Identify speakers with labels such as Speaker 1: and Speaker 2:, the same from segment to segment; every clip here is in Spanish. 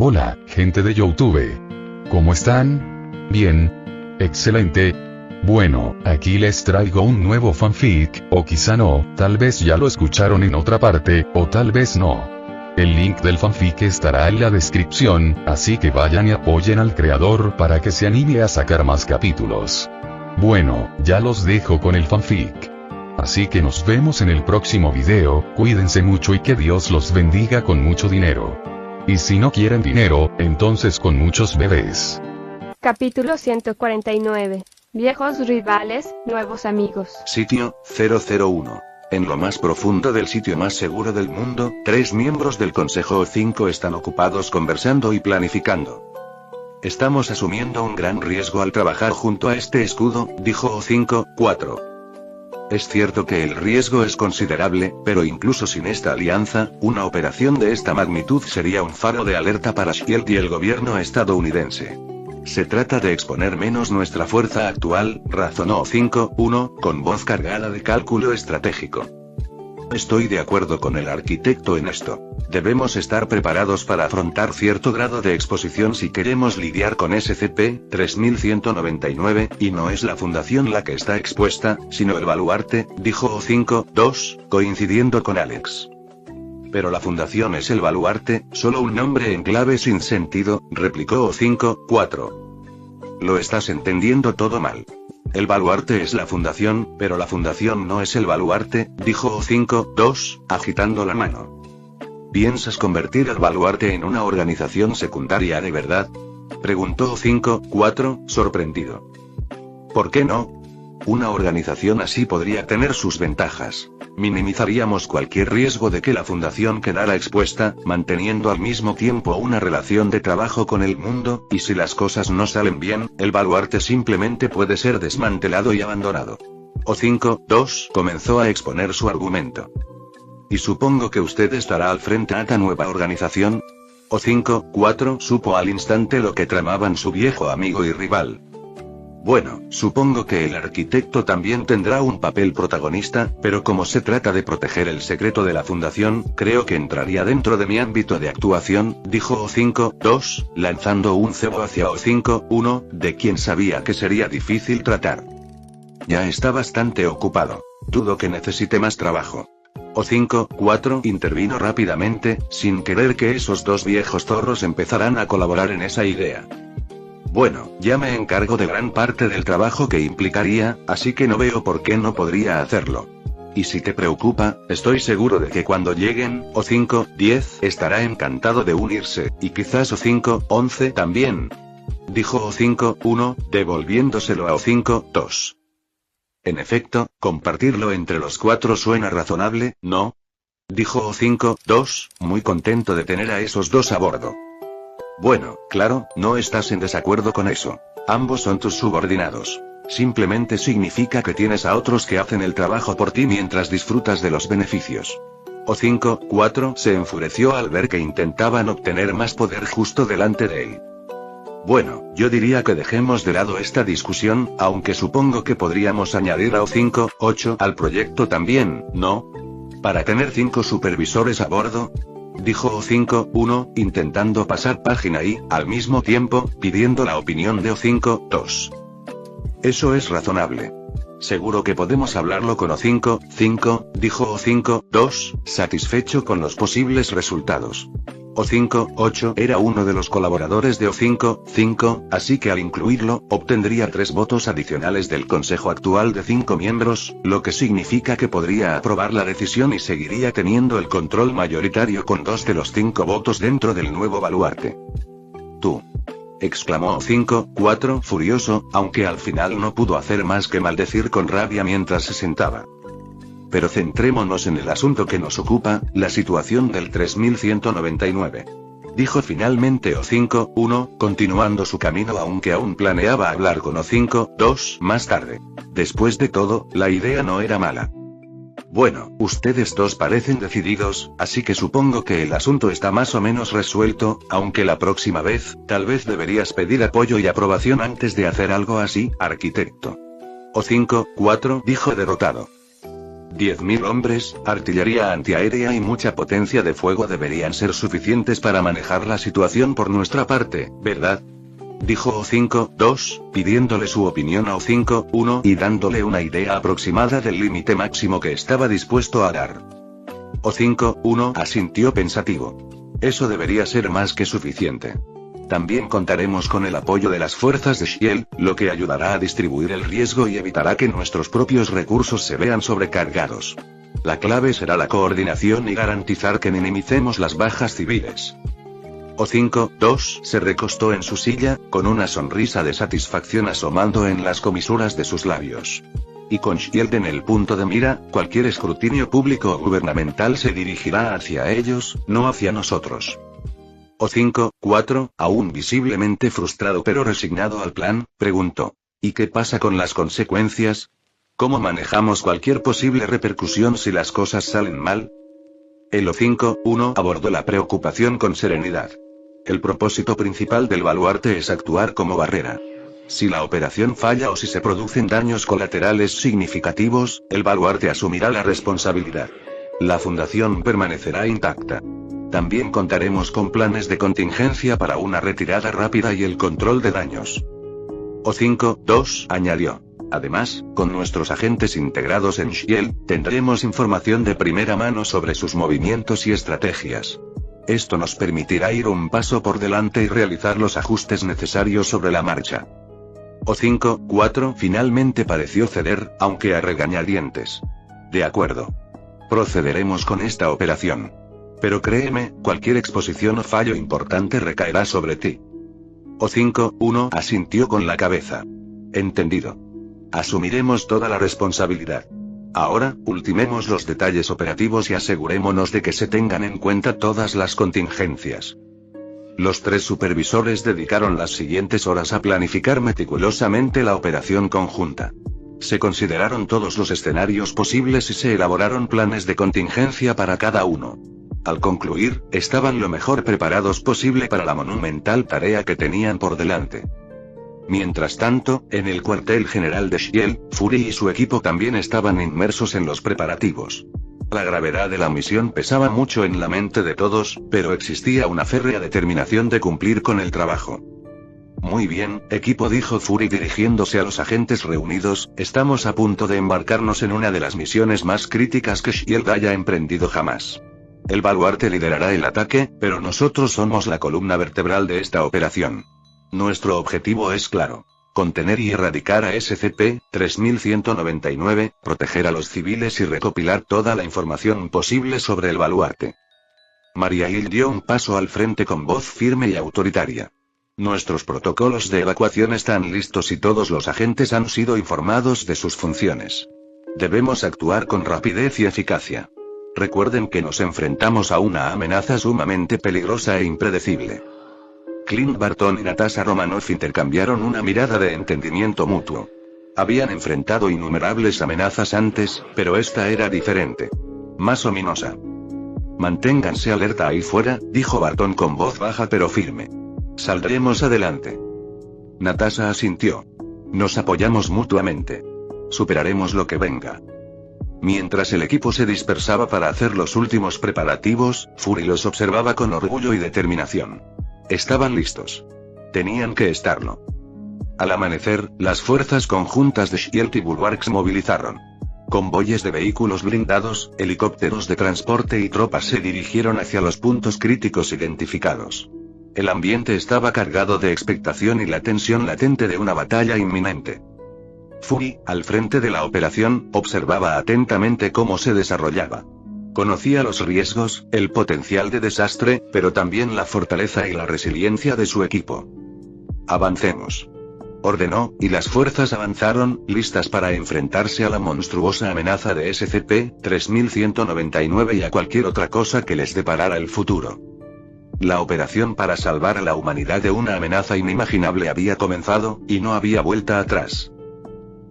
Speaker 1: Hola, gente de YouTube. ¿Cómo están? Bien. Excelente. Bueno, aquí les traigo un nuevo fanfic, o quizá no, tal vez ya lo escucharon en otra parte, o tal vez no. El link del fanfic estará en la descripción, así que vayan y apoyen al creador para que se anime a sacar más capítulos. Bueno, ya los dejo con el fanfic. Así que nos vemos en el próximo video, cuídense mucho y que Dios los bendiga con mucho dinero. Y si no quieren dinero, entonces con muchos bebés.
Speaker 2: Capítulo 149. Viejos rivales, nuevos amigos.
Speaker 3: Sitio 001. En lo más profundo del sitio más seguro del mundo, 3 miembros del Consejo O5 están ocupados conversando y planificando. Estamos asumiendo un gran riesgo al trabajar junto a este escudo, dijo O5-4. Es cierto que el riesgo es considerable, pero incluso sin esta alianza, una operación de esta magnitud sería un faro de alerta para Shield y el gobierno estadounidense. Se trata de exponer menos nuestra fuerza actual, razonó O5-1, con voz cargada de cálculo estratégico. Estoy de acuerdo con el arquitecto en esto. Debemos estar preparados para afrontar cierto grado de exposición si queremos lidiar con SCP-3199, y no es la fundación la que está expuesta, sino el baluarte, dijo O5-2, coincidiendo con Alex. Pero la fundación es el baluarte, solo un nombre en clave sin sentido, replicó O5-4. Lo estás entendiendo todo mal. El baluarte es la fundación, pero la fundación no es el baluarte, dijo O5-2, agitando la mano. ¿Piensas convertir el baluarte en una organización secundaria de verdad? Preguntó O5-4, sorprendido. ¿Por qué no? Una organización así podría tener sus ventajas. Minimizaríamos cualquier riesgo de que la fundación quedara expuesta, manteniendo al mismo tiempo una relación de trabajo con el mundo, y si las cosas no salen bien, el baluarte simplemente puede ser desmantelado y abandonado. O5-2 comenzó a exponer su argumento. Y supongo que usted estará al frente de esta nueva organización. O5-4 supo al instante lo que tramaban su viejo amigo y rival. Bueno, supongo que el arquitecto también tendrá un papel protagonista, pero como se trata de proteger el secreto de la fundación, creo que entraría dentro de mi ámbito de actuación, dijo O5-2, lanzando un cebo hacia O5-1, de quien sabía que sería difícil tratar. Ya está bastante ocupado. Dudo que necesite más trabajo. O5-4 intervino rápidamente, sin querer que esos dos viejos zorros empezaran a colaborar en esa idea. Bueno, ya me encargo de gran parte del trabajo que implicaría, así que no veo por qué no podría hacerlo. Y si te preocupa, estoy seguro de que cuando lleguen, O5-10 estará encantado de unirse, y quizás O5-11 también. Dijo O5-1, devolviéndoselo a O5-2. En efecto, compartirlo entre los 4 suena razonable, ¿no? Dijo O5-2, muy contento de tener a esos dos a bordo. Bueno, claro, no estás en desacuerdo con eso. Ambos son tus subordinados. Simplemente significa que tienes a otros que hacen el trabajo por ti mientras disfrutas de los beneficios. O5-4 se enfureció al ver que intentaban obtener más poder justo delante de él. Bueno, yo diría que dejemos de lado esta discusión, aunque supongo que podríamos añadir a O5-8 al proyecto también, ¿no? Para tener 5 supervisores a bordo. Dijo O5-1, intentando pasar página y, al mismo tiempo, pidiendo la opinión de O5-2. Eso es razonable. Seguro que podemos hablarlo con O5-5, dijo O5-2, satisfecho con los posibles resultados. O5-8 era uno de los colaboradores de O5-5, así que al incluirlo, obtendría 3 votos adicionales del consejo actual de 5 miembros, lo que significa que podría aprobar la decisión y seguiría teniendo el control mayoritario con 2 de los 5 votos dentro del nuevo baluarte. Tú. Exclamó O5-4 furioso, aunque al final no pudo hacer más que maldecir con rabia mientras se sentaba. Pero centrémonos en el asunto que nos ocupa, la situación del 3199. Dijo finalmente O5-1, continuando su camino aunque aún planeaba hablar con O5-2 más tarde. Después de todo, la idea no era mala. Bueno, ustedes dos parecen decididos, así que supongo que el asunto está más o menos resuelto, aunque la próxima vez, tal vez deberías pedir apoyo y aprobación antes de hacer algo así, arquitecto. O5-4 dijo derrotado. 10.000 hombres, artillería antiaérea y mucha potencia de fuego deberían ser suficientes para manejar la situación por nuestra parte, ¿verdad?, dijo O5-2, pidiéndole su opinión a O5-1 y dándole una idea aproximada del límite máximo que estaba dispuesto a dar. O5-1 asintió pensativo. Eso debería ser más que suficiente. También contaremos con el apoyo de las fuerzas de Shield, lo que ayudará a distribuir el riesgo y evitará que nuestros propios recursos se vean sobrecargados. La clave será la coordinación y garantizar que minimicemos las bajas civiles. O5-2 se recostó en su silla, con una sonrisa de satisfacción asomando en las comisuras de sus labios. Y con Shield en el punto de mira, cualquier escrutinio público o gubernamental se dirigirá hacia ellos, no hacia nosotros. O5-4, aún visiblemente frustrado pero resignado al plan, preguntó: ¿y qué pasa con las consecuencias? ¿Cómo manejamos cualquier posible repercusión si las cosas salen mal? El O5-1 abordó la preocupación con serenidad. El propósito principal del baluarte es actuar como barrera. Si la operación falla o si se producen daños colaterales significativos, el baluarte asumirá la responsabilidad. La fundación permanecerá intacta. También contaremos con planes de contingencia para una retirada rápida y el control de daños. O5-2 añadió. Además, con nuestros agentes integrados en Shield, tendremos información de primera mano sobre sus movimientos y estrategias. Esto nos permitirá ir un paso por delante y realizar los ajustes necesarios sobre la marcha. O5-4 finalmente pareció ceder, aunque a regañadientes. De acuerdo. Procederemos con esta operación. Pero créeme, cualquier exposición o fallo importante recaerá sobre ti. O5-1 asintió con la cabeza. Entendido. Asumiremos toda la responsabilidad. Ahora, ultimemos los detalles operativos y asegurémonos de que se tengan en cuenta todas las contingencias. Los tres supervisores dedicaron las siguientes horas a planificar meticulosamente la operación conjunta. Se consideraron todos los escenarios posibles y se elaboraron planes de contingencia para cada uno. Al concluir, estaban lo mejor preparados posible para la monumental tarea que tenían por delante. Mientras tanto, en el cuartel general de Shield, Fury y su equipo también estaban inmersos en los preparativos. La gravedad de la misión pesaba mucho en la mente de todos, pero existía una férrea determinación de cumplir con el trabajo. Muy bien, equipo, dijo Fury dirigiéndose a los agentes reunidos, estamos a punto de embarcarnos en una de las misiones más críticas que Shield haya emprendido jamás. El baluarte liderará el ataque, pero nosotros somos la columna vertebral de esta operación. Nuestro objetivo es claro. Contener y erradicar a SCP-3199, proteger a los civiles y recopilar toda la información posible sobre el baluarte. Maria Hill dio un paso al frente con voz firme y autoritaria. Nuestros protocolos de evacuación están listos y todos los agentes han sido informados de sus funciones. Debemos actuar con rapidez y eficacia. Recuerden que nos enfrentamos a una amenaza sumamente peligrosa e impredecible. Clint Barton y Natasha Romanoff intercambiaron una mirada de entendimiento mutuo. Habían enfrentado innumerables amenazas antes, pero esta era diferente. Más ominosa. Manténganse alerta ahí fuera, dijo Barton con voz baja pero firme. Saldremos adelante. Natasha asintió. Nos apoyamos mutuamente. Superaremos lo que venga. Mientras el equipo se dispersaba para hacer los últimos preparativos, Fury los observaba con orgullo y determinación. Estaban listos. Tenían que estarlo. Al amanecer, las fuerzas conjuntas de Shield y Bulwark se movilizaron. Convoyes de vehículos blindados, helicópteros de transporte y tropas se dirigieron hacia los puntos críticos identificados. El ambiente estaba cargado de expectación y la tensión latente de una batalla inminente. Fury, al frente de la operación, observaba atentamente cómo se desarrollaba. Conocía los riesgos, el potencial de desastre, pero también la fortaleza y la resiliencia de su equipo. Avancemos. Ordenó, y las fuerzas avanzaron, listas para enfrentarse a la monstruosa amenaza de SCP-3199 y a cualquier otra cosa que les deparara el futuro. La operación para salvar a la humanidad de una amenaza inimaginable había comenzado, y no había vuelta atrás.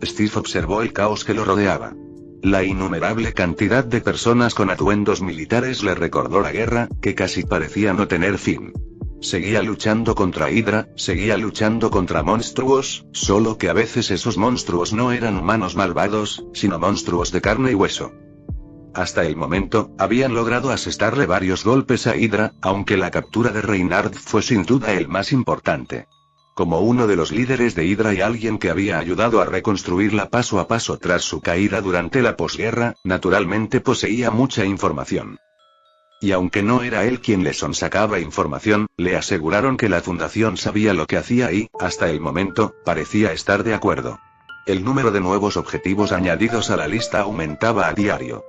Speaker 3: Steve observó el caos que lo rodeaba. La innumerable cantidad de personas con atuendos militares le recordó la guerra, que casi parecía no tener fin. Seguía luchando contra Hydra, seguía luchando contra monstruos, solo que a veces esos monstruos no eran humanos malvados, sino monstruos de carne y hueso. Hasta el momento, habían logrado asestarle varios golpes a Hydra, aunque la captura de Reinhardt fue sin duda el más importante. Como uno de los líderes de Hydra y alguien que había ayudado a reconstruirla paso a paso tras su caída durante la posguerra, naturalmente poseía mucha información. Y aunque no era él quien le sonsacaba información, le aseguraron que la fundación sabía lo que hacía y, hasta el momento, parecía estar de acuerdo. El número de nuevos objetivos añadidos a la lista aumentaba a diario.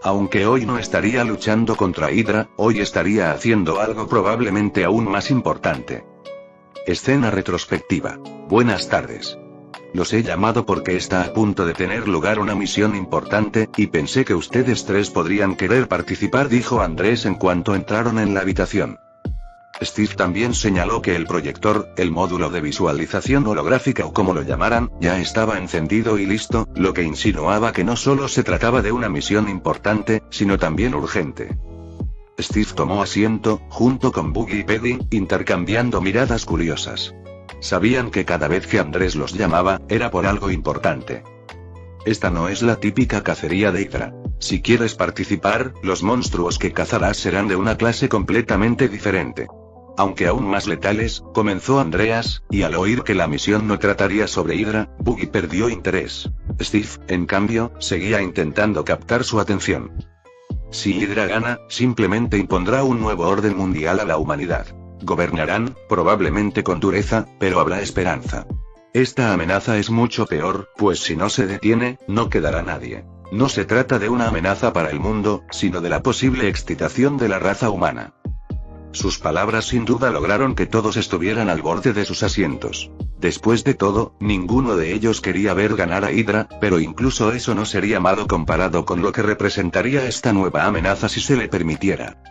Speaker 3: Aunque hoy no estaría luchando contra Hydra, hoy estaría haciendo algo probablemente aún más importante. Escena retrospectiva. Buenas tardes. Los he llamado porque está a punto de tener lugar una misión importante, y pensé que ustedes tres podrían querer participar, dijo Andrés en cuanto entraron en la habitación. Steve también señaló que el proyector, el módulo de visualización holográfica o como lo llamaran, ya estaba encendido y listo, lo que insinuaba que no solo se trataba de una misión importante, sino también urgente. Steve tomó asiento, junto con Buggy y Peggy, intercambiando miradas curiosas. Sabían que cada vez que Andrés los llamaba, era por algo importante. Esta no es la típica cacería de Hydra. Si quieres participar, los monstruos que cazarás serán de una clase completamente diferente. Aunque aún más letales, comenzó Andreas, y al oír que la misión no trataría sobre Hydra, Buggy perdió interés. Steve, en cambio, seguía intentando captar su atención. Si Hydra gana, simplemente impondrá un nuevo orden mundial a la humanidad. Gobernarán, probablemente con dureza, pero habrá esperanza. Esta amenaza es mucho peor, pues si no se detiene, no quedará nadie. No se trata de una amenaza para el mundo, sino de la posible extirpación de la raza humana. Sus palabras sin duda lograron que todos estuvieran al borde de sus asientos. Después de todo, ninguno de ellos quería ver ganar a Hydra, pero incluso eso no sería malo comparado con lo que representaría esta nueva amenaza si se le permitiera.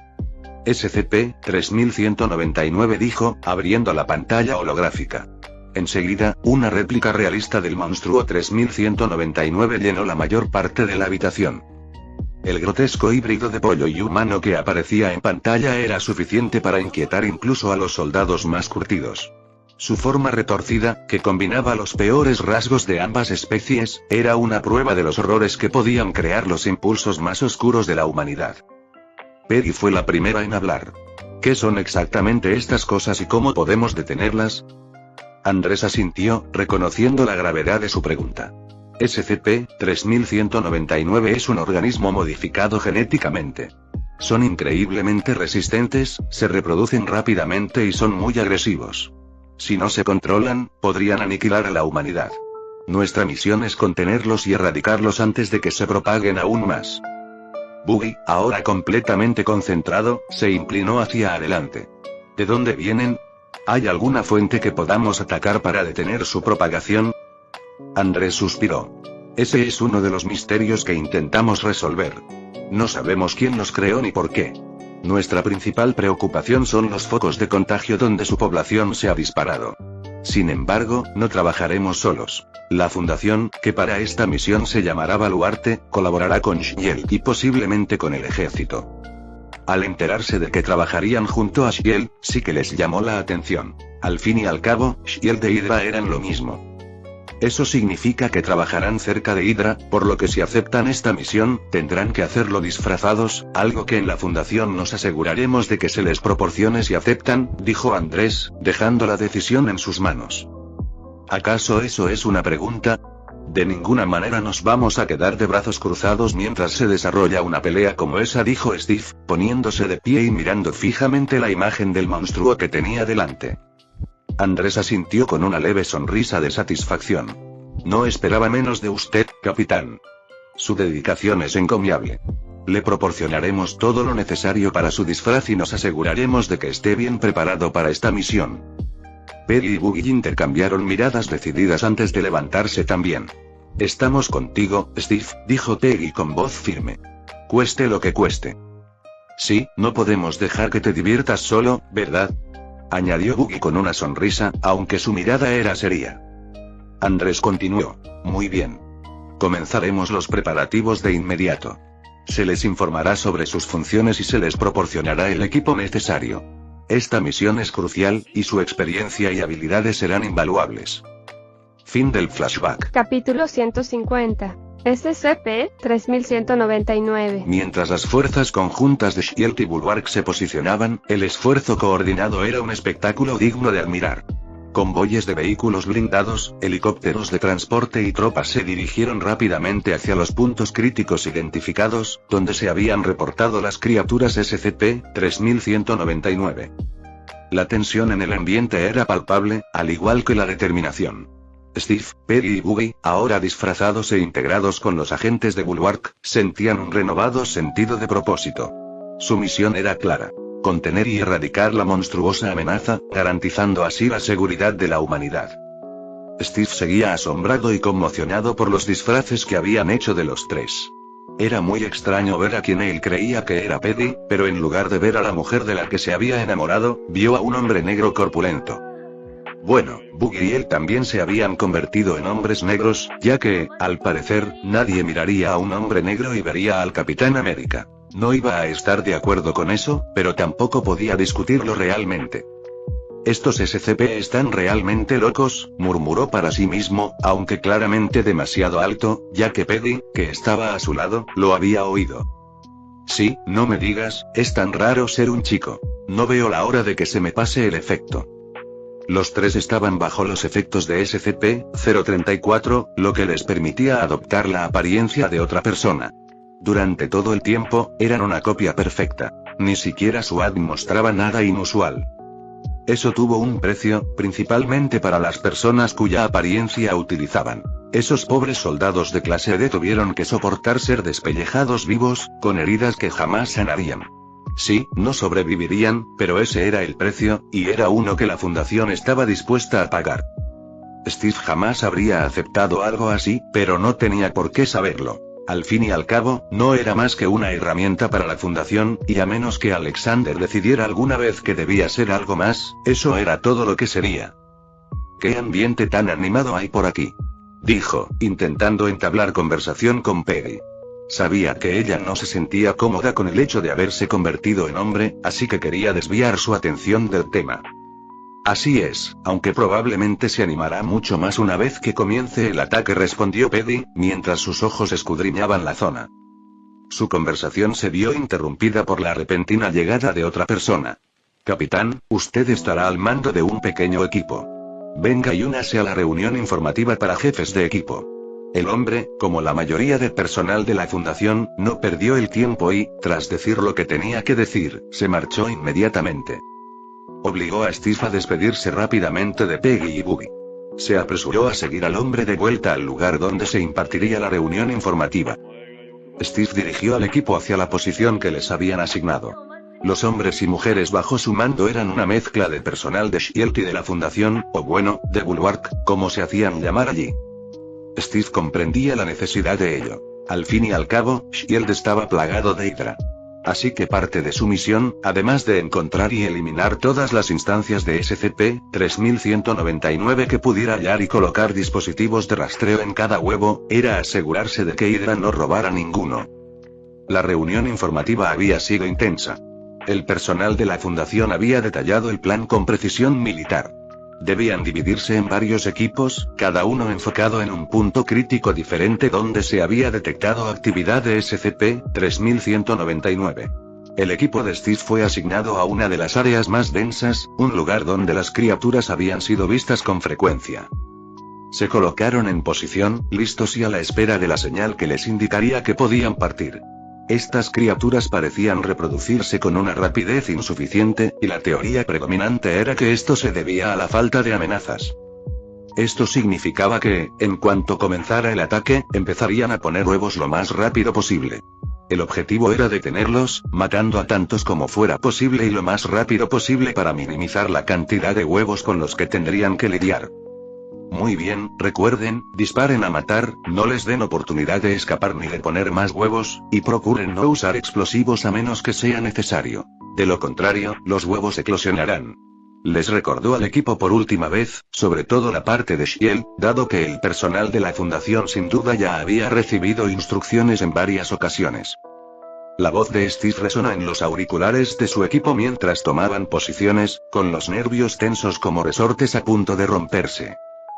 Speaker 3: SCP-3199 dijo, abriendo la pantalla holográfica. Enseguida, una réplica realista del monstruo 3199 llenó la mayor parte de la habitación. El grotesco híbrido de pollo y humano que aparecía en pantalla era suficiente para inquietar incluso a los soldados más curtidos. Su forma retorcida, que combinaba los peores rasgos de ambas especies, era una prueba de los horrores que podían crear los impulsos más oscuros de la humanidad. Peggy fue la primera en hablar. ¿Qué son exactamente estas cosas y cómo podemos detenerlas? Andrés asintió, reconociendo la gravedad de su pregunta. SCP-3199 es un organismo modificado genéticamente. Son increíblemente resistentes, se reproducen rápidamente y son muy agresivos. Si no se controlan, podrían aniquilar a la humanidad. Nuestra misión es contenerlos y erradicarlos antes de que se propaguen aún más. Buggy, ahora completamente concentrado, se inclinó hacia adelante. ¿De dónde vienen? ¿Hay alguna fuente que podamos atacar para detener su propagación? Andrés suspiró. Ese es uno de los misterios que intentamos resolver. No sabemos quién los creó ni por qué. Nuestra principal preocupación son los focos de contagio donde su población se ha disparado. Sin embargo, no trabajaremos solos. La fundación, que para esta misión se llamará Baluarte, colaborará con Shield y posiblemente con el ejército. Al enterarse de que trabajarían junto a Shield, sí que les llamó la atención. Al fin y al cabo, Shield e Hydra eran lo mismo. Eso significa que trabajarán cerca de Hydra, por lo que si aceptan esta misión, tendrán que hacerlo disfrazados, algo que en la fundación nos aseguraremos de que se les proporcione si aceptan, dijo Andrés, dejando la decisión en sus manos. ¿Acaso eso es una pregunta? De ninguna manera nos vamos a quedar de brazos cruzados mientras se desarrolla una pelea como esa, dijo Steve, poniéndose de pie y mirando fijamente la imagen del monstruo que tenía delante. Andrés asintió con una leve sonrisa de satisfacción. No esperaba menos de usted, capitán. Su dedicación es encomiable. Le proporcionaremos todo lo necesario para su disfraz y nos aseguraremos de que esté bien preparado para esta misión. Peggy y Buggy intercambiaron miradas decididas antes de levantarse también. Estamos contigo, Steve, dijo Peggy con voz firme. Cueste lo que cueste. Sí, no podemos dejar que te diviertas solo, ¿verdad? Añadió Buggy con una sonrisa, aunque su mirada era seria. Andrés continuó. Muy bien. Comenzaremos los preparativos de inmediato. Se les informará sobre sus funciones y se les proporcionará el equipo necesario. Esta misión es crucial, y su experiencia y habilidades serán invaluables. Fin del flashback.
Speaker 2: Capítulo 150. SCP-3199.
Speaker 3: Mientras las fuerzas conjuntas de Shield y Bulwark se posicionaban, el esfuerzo coordinado era un espectáculo digno de admirar. Convoyes de vehículos blindados, helicópteros de transporte y tropas se dirigieron rápidamente hacia los puntos críticos identificados, donde se habían reportado las criaturas SCP-3199. La tensión en el ambiente era palpable, al igual que la determinación. Steve, Peggy y Buggy, ahora disfrazados e integrados con los agentes de Bulwark, sentían un renovado sentido de propósito. Su misión era clara: contener y erradicar la monstruosa amenaza, garantizando así la seguridad de la humanidad. Steve seguía asombrado y conmocionado por los disfraces que habían hecho de los tres. Era muy extraño ver a quien él creía que era Peggy, pero en lugar de ver a la mujer de la que se había enamorado, vio a un hombre negro corpulento. Bueno, Buggy y él también se habían convertido en hombres negros, ya que, al parecer, nadie miraría a un hombre negro y vería al Capitán América. No iba a estar de acuerdo con eso, pero tampoco podía discutirlo realmente. «Estos SCP están realmente locos», murmuró para sí mismo, aunque claramente demasiado alto, ya que Peggy, que estaba a su lado, lo había oído. «Sí, no me digas, es tan raro ser un chico. No veo la hora de que se me pase el efecto». Los tres estaban bajo los efectos de SCP-034, lo que les permitía adoptar la apariencia de otra persona. Durante todo el tiempo, eran una copia perfecta. Ni siquiera su ADN mostraba nada inusual. Eso tuvo un precio, principalmente para las personas cuya apariencia utilizaban. Esos pobres soldados de clase D tuvieron que soportar ser despellejados vivos, con heridas que jamás sanarían. Sí, no sobrevivirían, pero ese era el precio, y era uno que la Fundación estaba dispuesta a pagar. Steve jamás habría aceptado algo así, pero no tenía por qué saberlo. Al fin y al cabo, no era más que una herramienta para la Fundación, y a menos que Alexander decidiera alguna vez que debía ser algo más, eso era todo lo que sería. «¿Qué ambiente tan animado hay por aquí?», dijo, intentando entablar conversación con Peggy. Sabía que ella no se sentía cómoda con el hecho de haberse convertido en hombre, así que quería desviar su atención del tema. «Así es, aunque probablemente se animará mucho más una vez que comience el ataque», respondió Peggy, mientras sus ojos escudriñaban la zona. Su conversación se vio interrumpida por la repentina llegada de otra persona. «Capitán, usted estará al mando de un pequeño equipo. Venga y únase a la reunión informativa para jefes de equipo». El hombre, como la mayoría del personal de la Fundación, no perdió el tiempo y, tras decir lo que tenía que decir, se marchó inmediatamente. Obligó a Steve a despedirse rápidamente de Peggy y Buggy. Se apresuró a seguir al hombre de vuelta al lugar donde se impartiría la reunión informativa. Steve dirigió al equipo hacia la posición que les habían asignado. Los hombres y mujeres bajo su mando eran una mezcla de personal de Shield y de la Fundación, o bueno, de Bulwark, como se hacían llamar allí. Steve comprendía la necesidad de ello. Al fin y al cabo, Shield estaba plagado de Hydra. Así que parte de su misión, además de encontrar y eliminar todas las instancias de SCP-3199 que pudiera hallar y colocar dispositivos de rastreo en cada huevo, era asegurarse de que Hydra no robara ninguno. La reunión informativa había sido intensa. El personal de la Fundación había detallado el plan con precisión militar. Debían dividirse en varios equipos, cada uno enfocado en un punto crítico diferente donde se había detectado actividad de SCP-3199. El equipo de Steve fue asignado a una de las áreas más densas, un lugar donde las criaturas habían sido vistas con frecuencia. Se colocaron en posición, listos y a la espera de la señal que les indicaría que podían partir. Estas criaturas parecían reproducirse con una rapidez insuficiente, y la teoría predominante era que esto se debía a la falta de amenazas. Esto significaba que, en cuanto comenzara el ataque, empezarían a poner huevos lo más rápido posible. El objetivo era detenerlos, matando a tantos como fuera posible y lo más rápido posible para minimizar la cantidad de huevos con los que tendrían que lidiar. Muy bien, recuerden, disparen a matar, no les den oportunidad de escapar ni de poner más huevos, y procuren no usar explosivos a menos que sea necesario. De lo contrario, los huevos eclosionarán. Les recordó al equipo por última vez, sobre todo la parte de Shield, dado que el personal de la Fundación sin duda ya había recibido instrucciones en varias ocasiones. La voz de Steve resonó en los auriculares de su equipo mientras tomaban posiciones, con los nervios tensos como resortes a punto de romperse.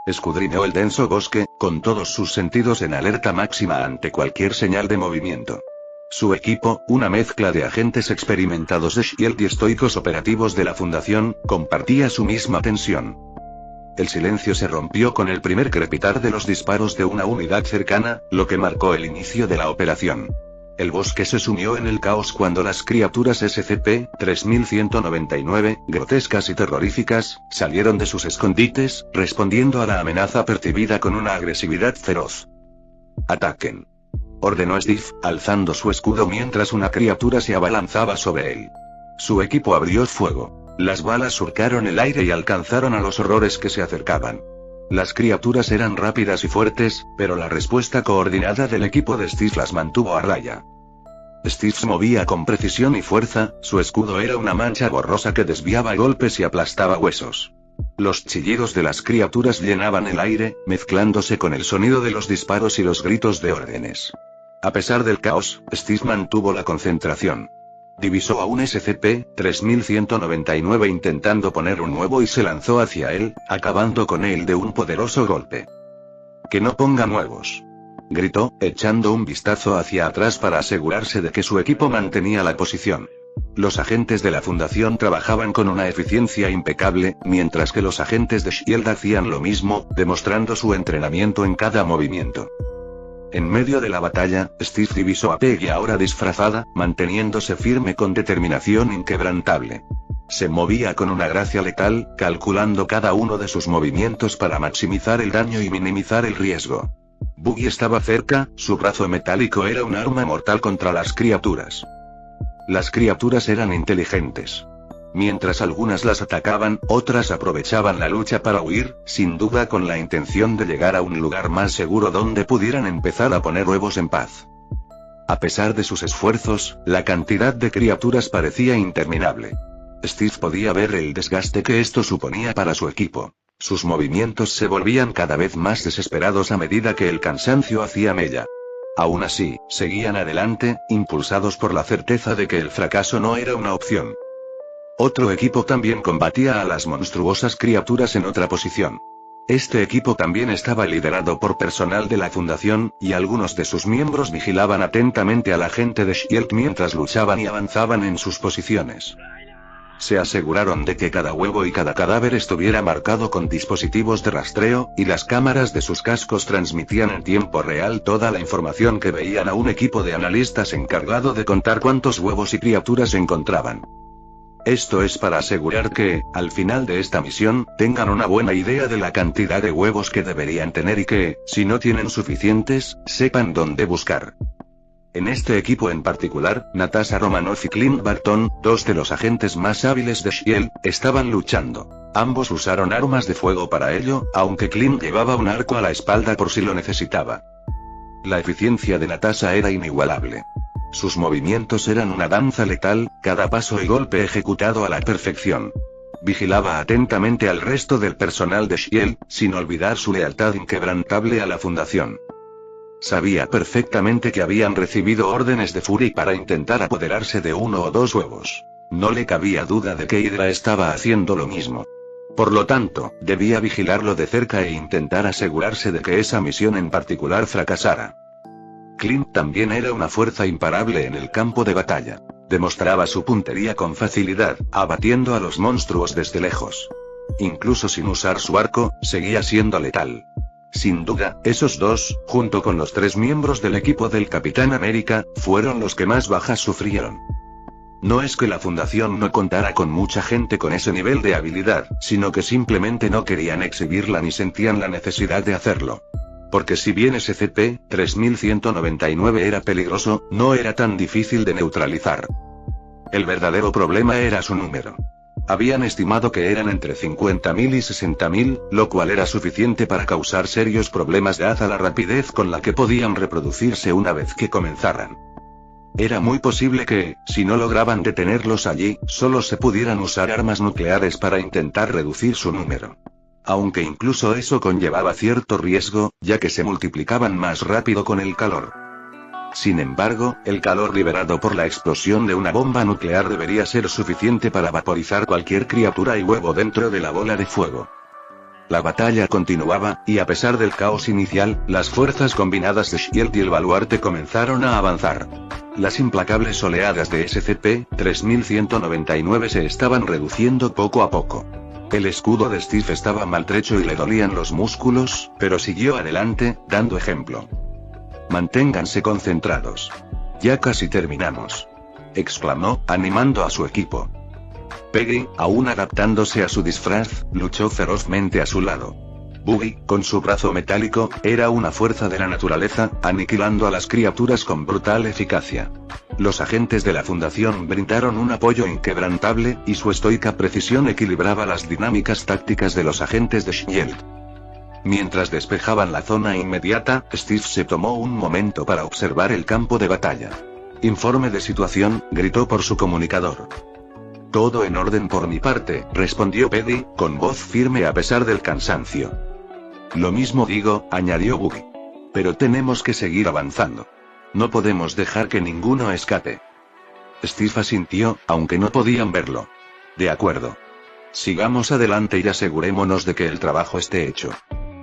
Speaker 3: Escudriñó el denso bosque, con todos sus sentidos en alerta máxima ante cualquier señal de movimiento. Su equipo, una mezcla de agentes experimentados de S.H.I.E.L.D. y estoicos operativos de la Fundación, compartía su misma tensión. El silencio se rompió con el primer crepitar de los disparos de una unidad cercana, lo que marcó el inicio de la operación. El bosque se sumió en el caos cuando las criaturas SCP-3199, grotescas y terroríficas, salieron de sus escondites, respondiendo a la amenaza percibida con una agresividad feroz. «Ataquen», ordenó Steve, alzando su escudo mientras una criatura se abalanzaba sobre él. Su equipo abrió fuego. Las balas surcaron el aire y alcanzaron a los horrores que se acercaban. Las criaturas eran rápidas y fuertes, pero la respuesta coordinada del equipo de Steve las mantuvo a raya. Steve se movía con precisión y fuerza, su escudo era una mancha borrosa que desviaba golpes y aplastaba huesos. Los chillidos de las criaturas llenaban el aire, mezclándose con el sonido de los disparos y los gritos de órdenes. A pesar del caos, Steve mantuvo la concentración. Divisó a un SCP-3199 intentando poner un huevo y se lanzó hacia él, acabando con él de un poderoso golpe. «¡Que no pongan huevos!», gritó, echando un vistazo hacia atrás para asegurarse de que su equipo mantenía la posición. Los agentes de la Fundación trabajaban con una eficiencia impecable, mientras que los agentes de S.H.I.E.L.D. hacían lo mismo, demostrando su entrenamiento en cada movimiento. En medio de la batalla, Steve divisó a Peggy ahora disfrazada, manteniéndose firme con determinación inquebrantable. Se movía con una gracia letal, calculando cada uno de sus movimientos para maximizar el daño y minimizar el riesgo. Buggy estaba cerca, su brazo metálico era un arma mortal contra las criaturas. Las criaturas eran inteligentes. Mientras algunas las atacaban, otras aprovechaban la lucha para huir, sin duda con la intención de llegar a un lugar más seguro donde pudieran empezar a poner huevos en paz. A pesar de sus esfuerzos, la cantidad de criaturas parecía interminable. Steve podía ver el desgaste que esto suponía para su equipo. Sus movimientos se volvían cada vez más desesperados a medida que el cansancio hacía mella. Aún así, seguían adelante, impulsados por la certeza de que el fracaso no era una opción. Otro equipo también combatía a las monstruosas criaturas en otra posición. Este equipo también estaba liderado por personal de la Fundación, y algunos de sus miembros vigilaban atentamente a la gente de S.H.I.E.L.D. mientras luchaban y avanzaban en sus posiciones. Se aseguraron de que cada huevo y cada cadáver estuviera marcado con dispositivos de rastreo, y las cámaras de sus cascos transmitían en tiempo real toda la información que veían a un equipo de analistas encargado de contar cuántos huevos y criaturas encontraban. Esto es para asegurar que, al final de esta misión, tengan una buena idea de la cantidad de huevos que deberían tener y que, si no tienen suficientes, sepan dónde buscar. En este equipo en particular, Natasha Romanoff y Clint Barton, dos de los agentes más hábiles de S.H.I.E.L.D., estaban luchando. Ambos usaron armas de fuego para ello, aunque Clint llevaba un arco a la espalda por si lo necesitaba. La eficiencia de Natasha era inigualable. Sus movimientos eran una danza letal, cada paso y golpe ejecutado a la perfección. Vigilaba atentamente al resto del personal de S.H.I.E.L.D., sin olvidar su lealtad inquebrantable a la Fundación. Sabía perfectamente que habían recibido órdenes de Fury para intentar apoderarse de uno o dos huevos. No le cabía duda de que Hydra estaba haciendo lo mismo. Por lo tanto, debía vigilarlo de cerca e intentar asegurarse de que esa misión en particular fracasara. Clint también era una fuerza imparable en el campo de batalla. Demostraba su puntería con facilidad, abatiendo a los monstruos desde lejos. Incluso sin usar su arco, seguía siendo letal. Sin duda, esos dos, junto con los 3 miembros del equipo del Capitán América, fueron los que más bajas sufrieron. No es que la Fundación no contara con mucha gente con ese nivel de habilidad, sino que simplemente no querían exhibirla ni sentían la necesidad de hacerlo. Porque si bien SCP-3199 era peligroso, no era tan difícil de neutralizar. El verdadero problema era su número. Habían estimado que eran entre 50.000 y 60.000, lo cual era suficiente para causar serios problemas dada la rapidez con la que podían reproducirse una vez que comenzaran. Era muy posible que, si no lograban detenerlos allí, solo se pudieran usar armas nucleares para intentar reducir su número. Aunque incluso eso conllevaba cierto riesgo, ya que se multiplicaban más rápido con el calor. Sin embargo, el calor liberado por la explosión de una bomba nuclear debería ser suficiente para vaporizar cualquier criatura y huevo dentro de la bola de fuego. La batalla continuaba, y a pesar del caos inicial, las fuerzas combinadas de Shield y el baluarte comenzaron a avanzar. Las implacables oleadas de SCP-3199 se estaban reduciendo poco a poco. El escudo de Steve estaba maltrecho y le dolían los músculos, pero siguió adelante, dando ejemplo. Manténganse concentrados. Ya casi terminamos, exclamó, animando a su equipo. Peggy, aún adaptándose a su disfraz, luchó ferozmente a su lado. Boogie, con su brazo metálico, era una fuerza de la naturaleza, aniquilando a las criaturas con brutal eficacia. Los agentes de la Fundación brindaron un apoyo inquebrantable, y su estoica precisión equilibraba las dinámicas tácticas de los agentes de Shield. Mientras despejaban la zona inmediata, Steve se tomó un momento para observar el campo de batalla. Informe de situación, gritó por su comunicador. Todo en orden por mi parte, respondió Peggy, con voz firme a pesar del cansancio. Lo mismo digo, añadió Boogie. Pero tenemos que seguir avanzando. No podemos dejar que ninguno escape. Steve asintió, aunque no podían verlo. De acuerdo. Sigamos adelante y asegurémonos de que el trabajo esté hecho.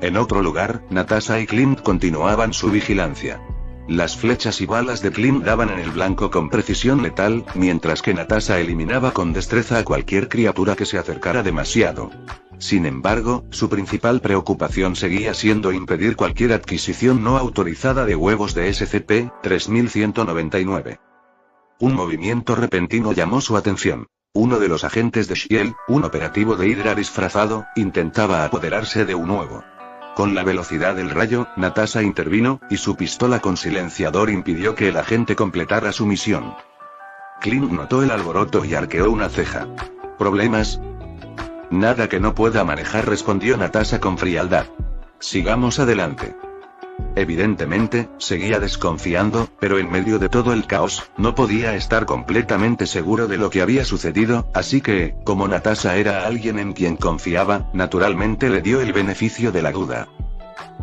Speaker 3: En otro lugar, Natasha y Clint continuaban su vigilancia. Las flechas y balas de Clint daban en el blanco con precisión letal, mientras que Natasha eliminaba con destreza a cualquier criatura que se acercara demasiado. Sin embargo, su principal preocupación seguía siendo impedir cualquier adquisición no autorizada de huevos de SCP-3199. Un movimiento repentino llamó su atención. Uno de los agentes de Shield, un operativo de Hydra disfrazado, intentaba apoderarse de un huevo. Con la velocidad del rayo, Natasha intervino, y su pistola con silenciador impidió que el agente completara su misión. Clint notó el alboroto y arqueó una ceja. ¿Problemas? Nada que no pueda manejar, respondió Natasha con frialdad. Sigamos adelante. Evidentemente, seguía desconfiando, pero en medio de todo el caos, no podía estar completamente seguro de lo que había sucedido, así que, como Natasha era alguien en quien confiaba, naturalmente le dio el beneficio de la duda.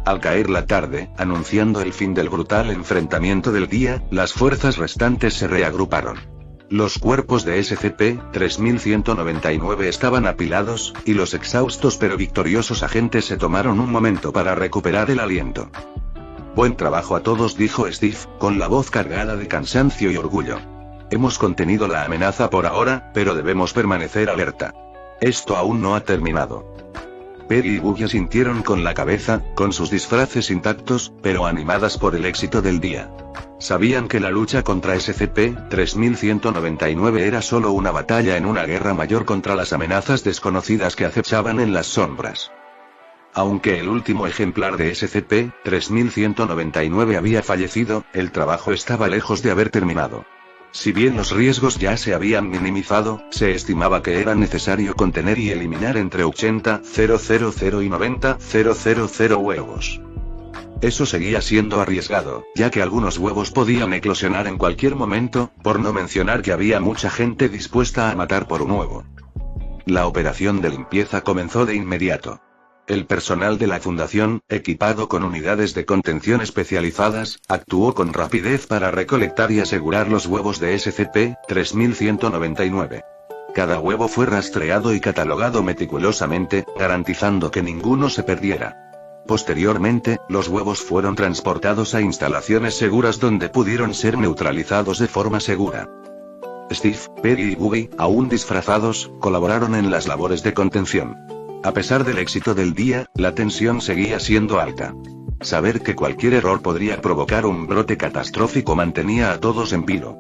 Speaker 3: Al caer la tarde, anunciando el fin del brutal enfrentamiento del día, las fuerzas restantes se reagruparon. Los cuerpos de SCP-3199 estaban apilados, y los exhaustos pero victoriosos agentes se tomaron un momento para recuperar el aliento. Buen trabajo a todos, dijo Steve, con la voz cargada de cansancio y orgullo. Hemos contenido la amenaza por ahora, pero debemos permanecer alerta. Esto aún no ha terminado. Peggy y Boogie asintieron con la cabeza, con sus disfraces intactos, pero animadas por el éxito del día. Sabían que la lucha contra SCP-3199 era solo una batalla en una guerra mayor contra las amenazas desconocidas que acechaban en las sombras. Aunque el último ejemplar de SCP-3199 había fallecido, el trabajo estaba lejos de haber terminado. Si bien los riesgos ya se habían minimizado, se estimaba que era necesario contener y eliminar entre 80,000 y 90,000 huevos. Eso seguía siendo arriesgado, ya que algunos huevos podían eclosionar en cualquier momento, por no mencionar que había mucha gente dispuesta a matar por un huevo. La operación de limpieza comenzó de inmediato. El personal de la Fundación, equipado con unidades de contención especializadas, actuó con rapidez para recolectar y asegurar los huevos de SCP-3199. Cada huevo fue rastreado y catalogado meticulosamente, garantizando que ninguno se perdiera. Posteriormente, los huevos fueron transportados a instalaciones seguras donde pudieron ser neutralizados de forma segura. Steve, Peggy y Boogie, aún disfrazados, colaboraron en las labores de contención. A pesar del éxito del día, la tensión seguía siendo alta. Saber que cualquier error podría provocar un brote catastrófico mantenía a todos en vilo.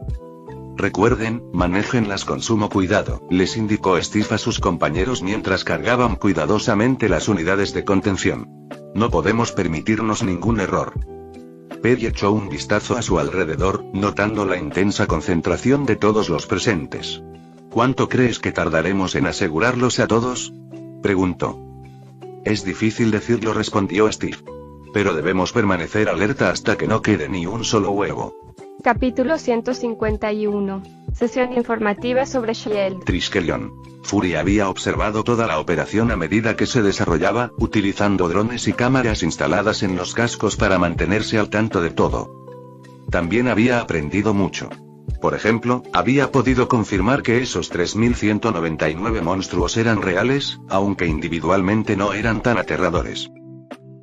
Speaker 3: Recuerden, manéjenlas con sumo cuidado, les indicó Steve a sus compañeros mientras cargaban cuidadosamente las unidades de contención. No podemos permitirnos ningún error. Peggy echó un vistazo a su alrededor, notando la intensa concentración de todos los presentes. ¿Cuánto crees que tardaremos en asegurarlos a todos?, preguntó. Es difícil decirlo, respondió Steve. Pero debemos permanecer alerta hasta que no quede ni un solo huevo.
Speaker 2: Capítulo 151. Sesión informativa sobre Shield.
Speaker 3: Triskelion. Fury había observado toda la operación a medida que se desarrollaba, utilizando drones y cámaras instaladas en los cascos para mantenerse al tanto de todo. También había aprendido mucho. Por ejemplo, había podido confirmar que esos 3199 monstruos eran reales, aunque individualmente no eran tan aterradores.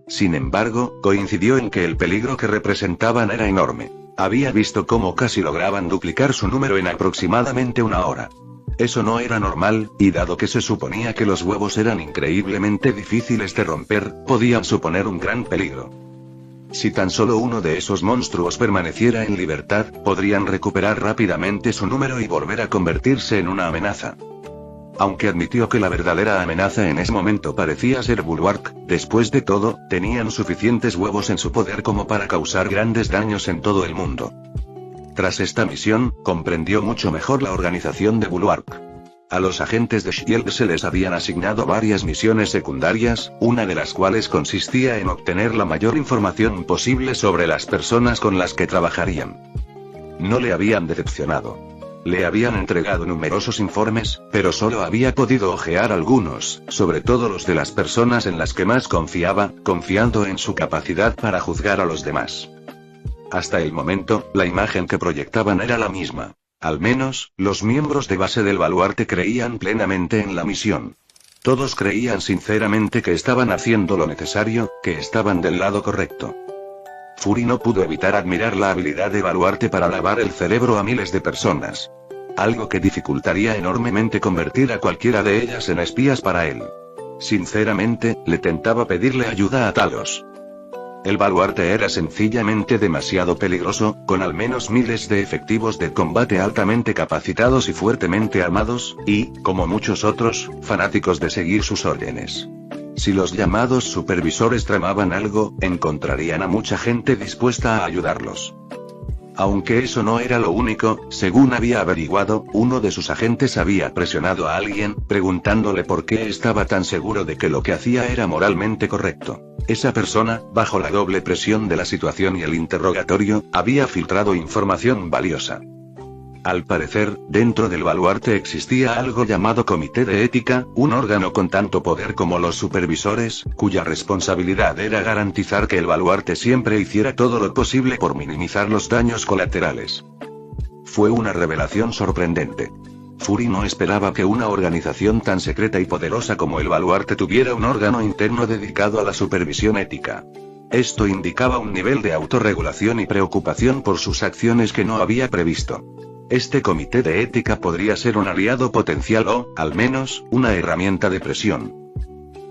Speaker 3: Sin embargo, coincidió en que el peligro que representaban era enorme. Había visto cómo casi lograban duplicar su número en aproximadamente una hora. Eso no era normal, y dado que se suponía que los huevos eran increíblemente difíciles de romper, podían suponer un gran peligro. Si tan solo uno de esos monstruos permaneciera en libertad, podrían recuperar rápidamente su número y volver a convertirse en una amenaza. Aunque admitió que la verdadera amenaza en ese momento parecía ser Bulwark, después de todo, tenían suficientes huevos en su poder como para causar grandes daños en todo el mundo. Tras esta misión, comprendió mucho mejor la organización de Bulwark. A los agentes de S.H.I.E.L.D. se les habían asignado varias misiones secundarias, una de las cuales consistía en obtener la mayor información posible sobre las personas con las que trabajarían. No le habían decepcionado. Le habían entregado numerosos informes, pero solo había podido hojear algunos, sobre todo los de las personas en las que más confiaba, confiando en su capacidad para juzgar a los demás. Hasta el momento, la imagen que proyectaban era la misma. Al menos, los miembros de base del baluarte creían plenamente en la misión. Todos creían sinceramente que estaban haciendo lo necesario, que estaban del lado correcto. Fury no pudo evitar admirar la habilidad de baluarte para lavar el cerebro a miles de personas. Algo que dificultaría enormemente convertir a cualquiera de ellas en espías para él. Sinceramente, le tentaba pedirle ayuda a Talos. El baluarte era sencillamente demasiado peligroso, con al menos miles de efectivos de combate altamente capacitados y fuertemente armados, y, como muchos otros, fanáticos de seguir sus órdenes. Si los llamados supervisores tramaban algo, encontrarían a mucha gente dispuesta a ayudarlos. Aunque eso no era lo único, según había averiguado, uno de sus agentes había presionado a alguien, preguntándole por qué estaba tan seguro de que lo que hacía era moralmente correcto. Esa persona, bajo la doble presión de la situación y el interrogatorio, había filtrado información valiosa. Al parecer, dentro del baluarte existía algo llamado Comité de Ética, un órgano con tanto poder como los supervisores, cuya responsabilidad era garantizar que el baluarte siempre hiciera todo lo posible por minimizar los daños colaterales. Fue una revelación sorprendente. Fury no esperaba que una organización tan secreta y poderosa como el baluarte tuviera un órgano interno dedicado a la supervisión ética. Esto indicaba un nivel de autorregulación y preocupación por sus acciones que no había previsto. Este comité de ética podría ser un aliado potencial o, al menos, una herramienta de presión.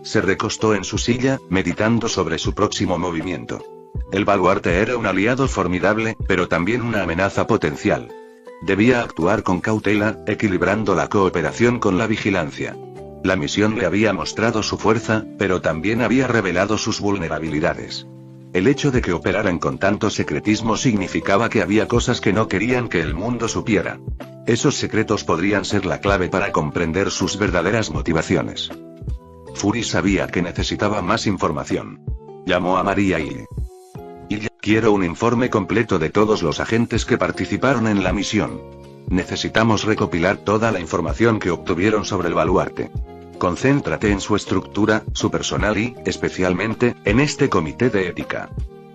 Speaker 3: Se recostó en su silla, meditando sobre su próximo movimiento. El baluarte era un aliado formidable, pero también una amenaza potencial. Debía actuar con cautela, equilibrando la cooperación con la vigilancia. La misión le había mostrado su fuerza, pero también había revelado sus vulnerabilidades. El hecho de que operaran con tanto secretismo significaba que había cosas que no querían que el mundo supiera. Esos secretos podrían ser la clave para comprender sus verdaderas motivaciones. Fury sabía que necesitaba más información. Llamó a Maria y quiero un informe completo de todos los agentes que participaron en la misión. Necesitamos recopilar toda la información que obtuvieron sobre el baluarte. Concéntrate en su estructura, su personal y, especialmente, en este comité de ética.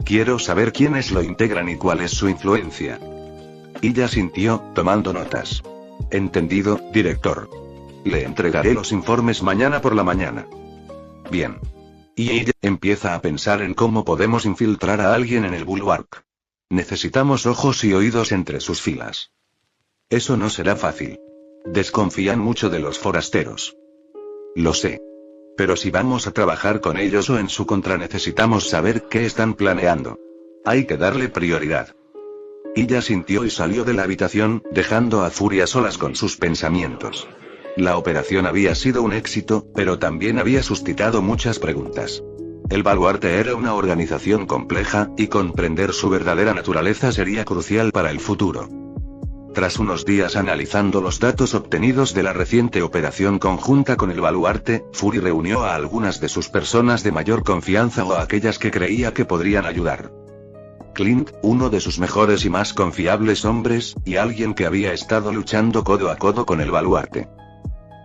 Speaker 3: Quiero saber quiénes lo integran y cuál es su influencia. Ella sintió, tomando notas. Entendido, director. Le entregaré los informes mañana por la mañana. Bien. Y ella empieza a pensar en cómo podemos infiltrar a alguien en el Bulwark. Necesitamos ojos y oídos entre sus filas. Eso no será fácil. Desconfían mucho de los forasteros. Lo sé. Pero si vamos a trabajar con ellos o en su contra necesitamos saber qué están planeando. Hay que darle prioridad. Ella sintió y salió de la habitación, dejando a Fury a solas con sus pensamientos. La operación había sido un éxito, pero también había suscitado muchas preguntas. El baluarte era una organización compleja, y comprender su verdadera naturaleza sería crucial para el futuro. Tras unos días analizando los datos obtenidos de la reciente operación conjunta con el baluarte, Fury reunió a algunas de sus personas de mayor confianza o a aquellas que creía que podrían ayudar. Clint, uno de sus mejores y más confiables hombres, y alguien que había estado luchando codo a codo con el baluarte.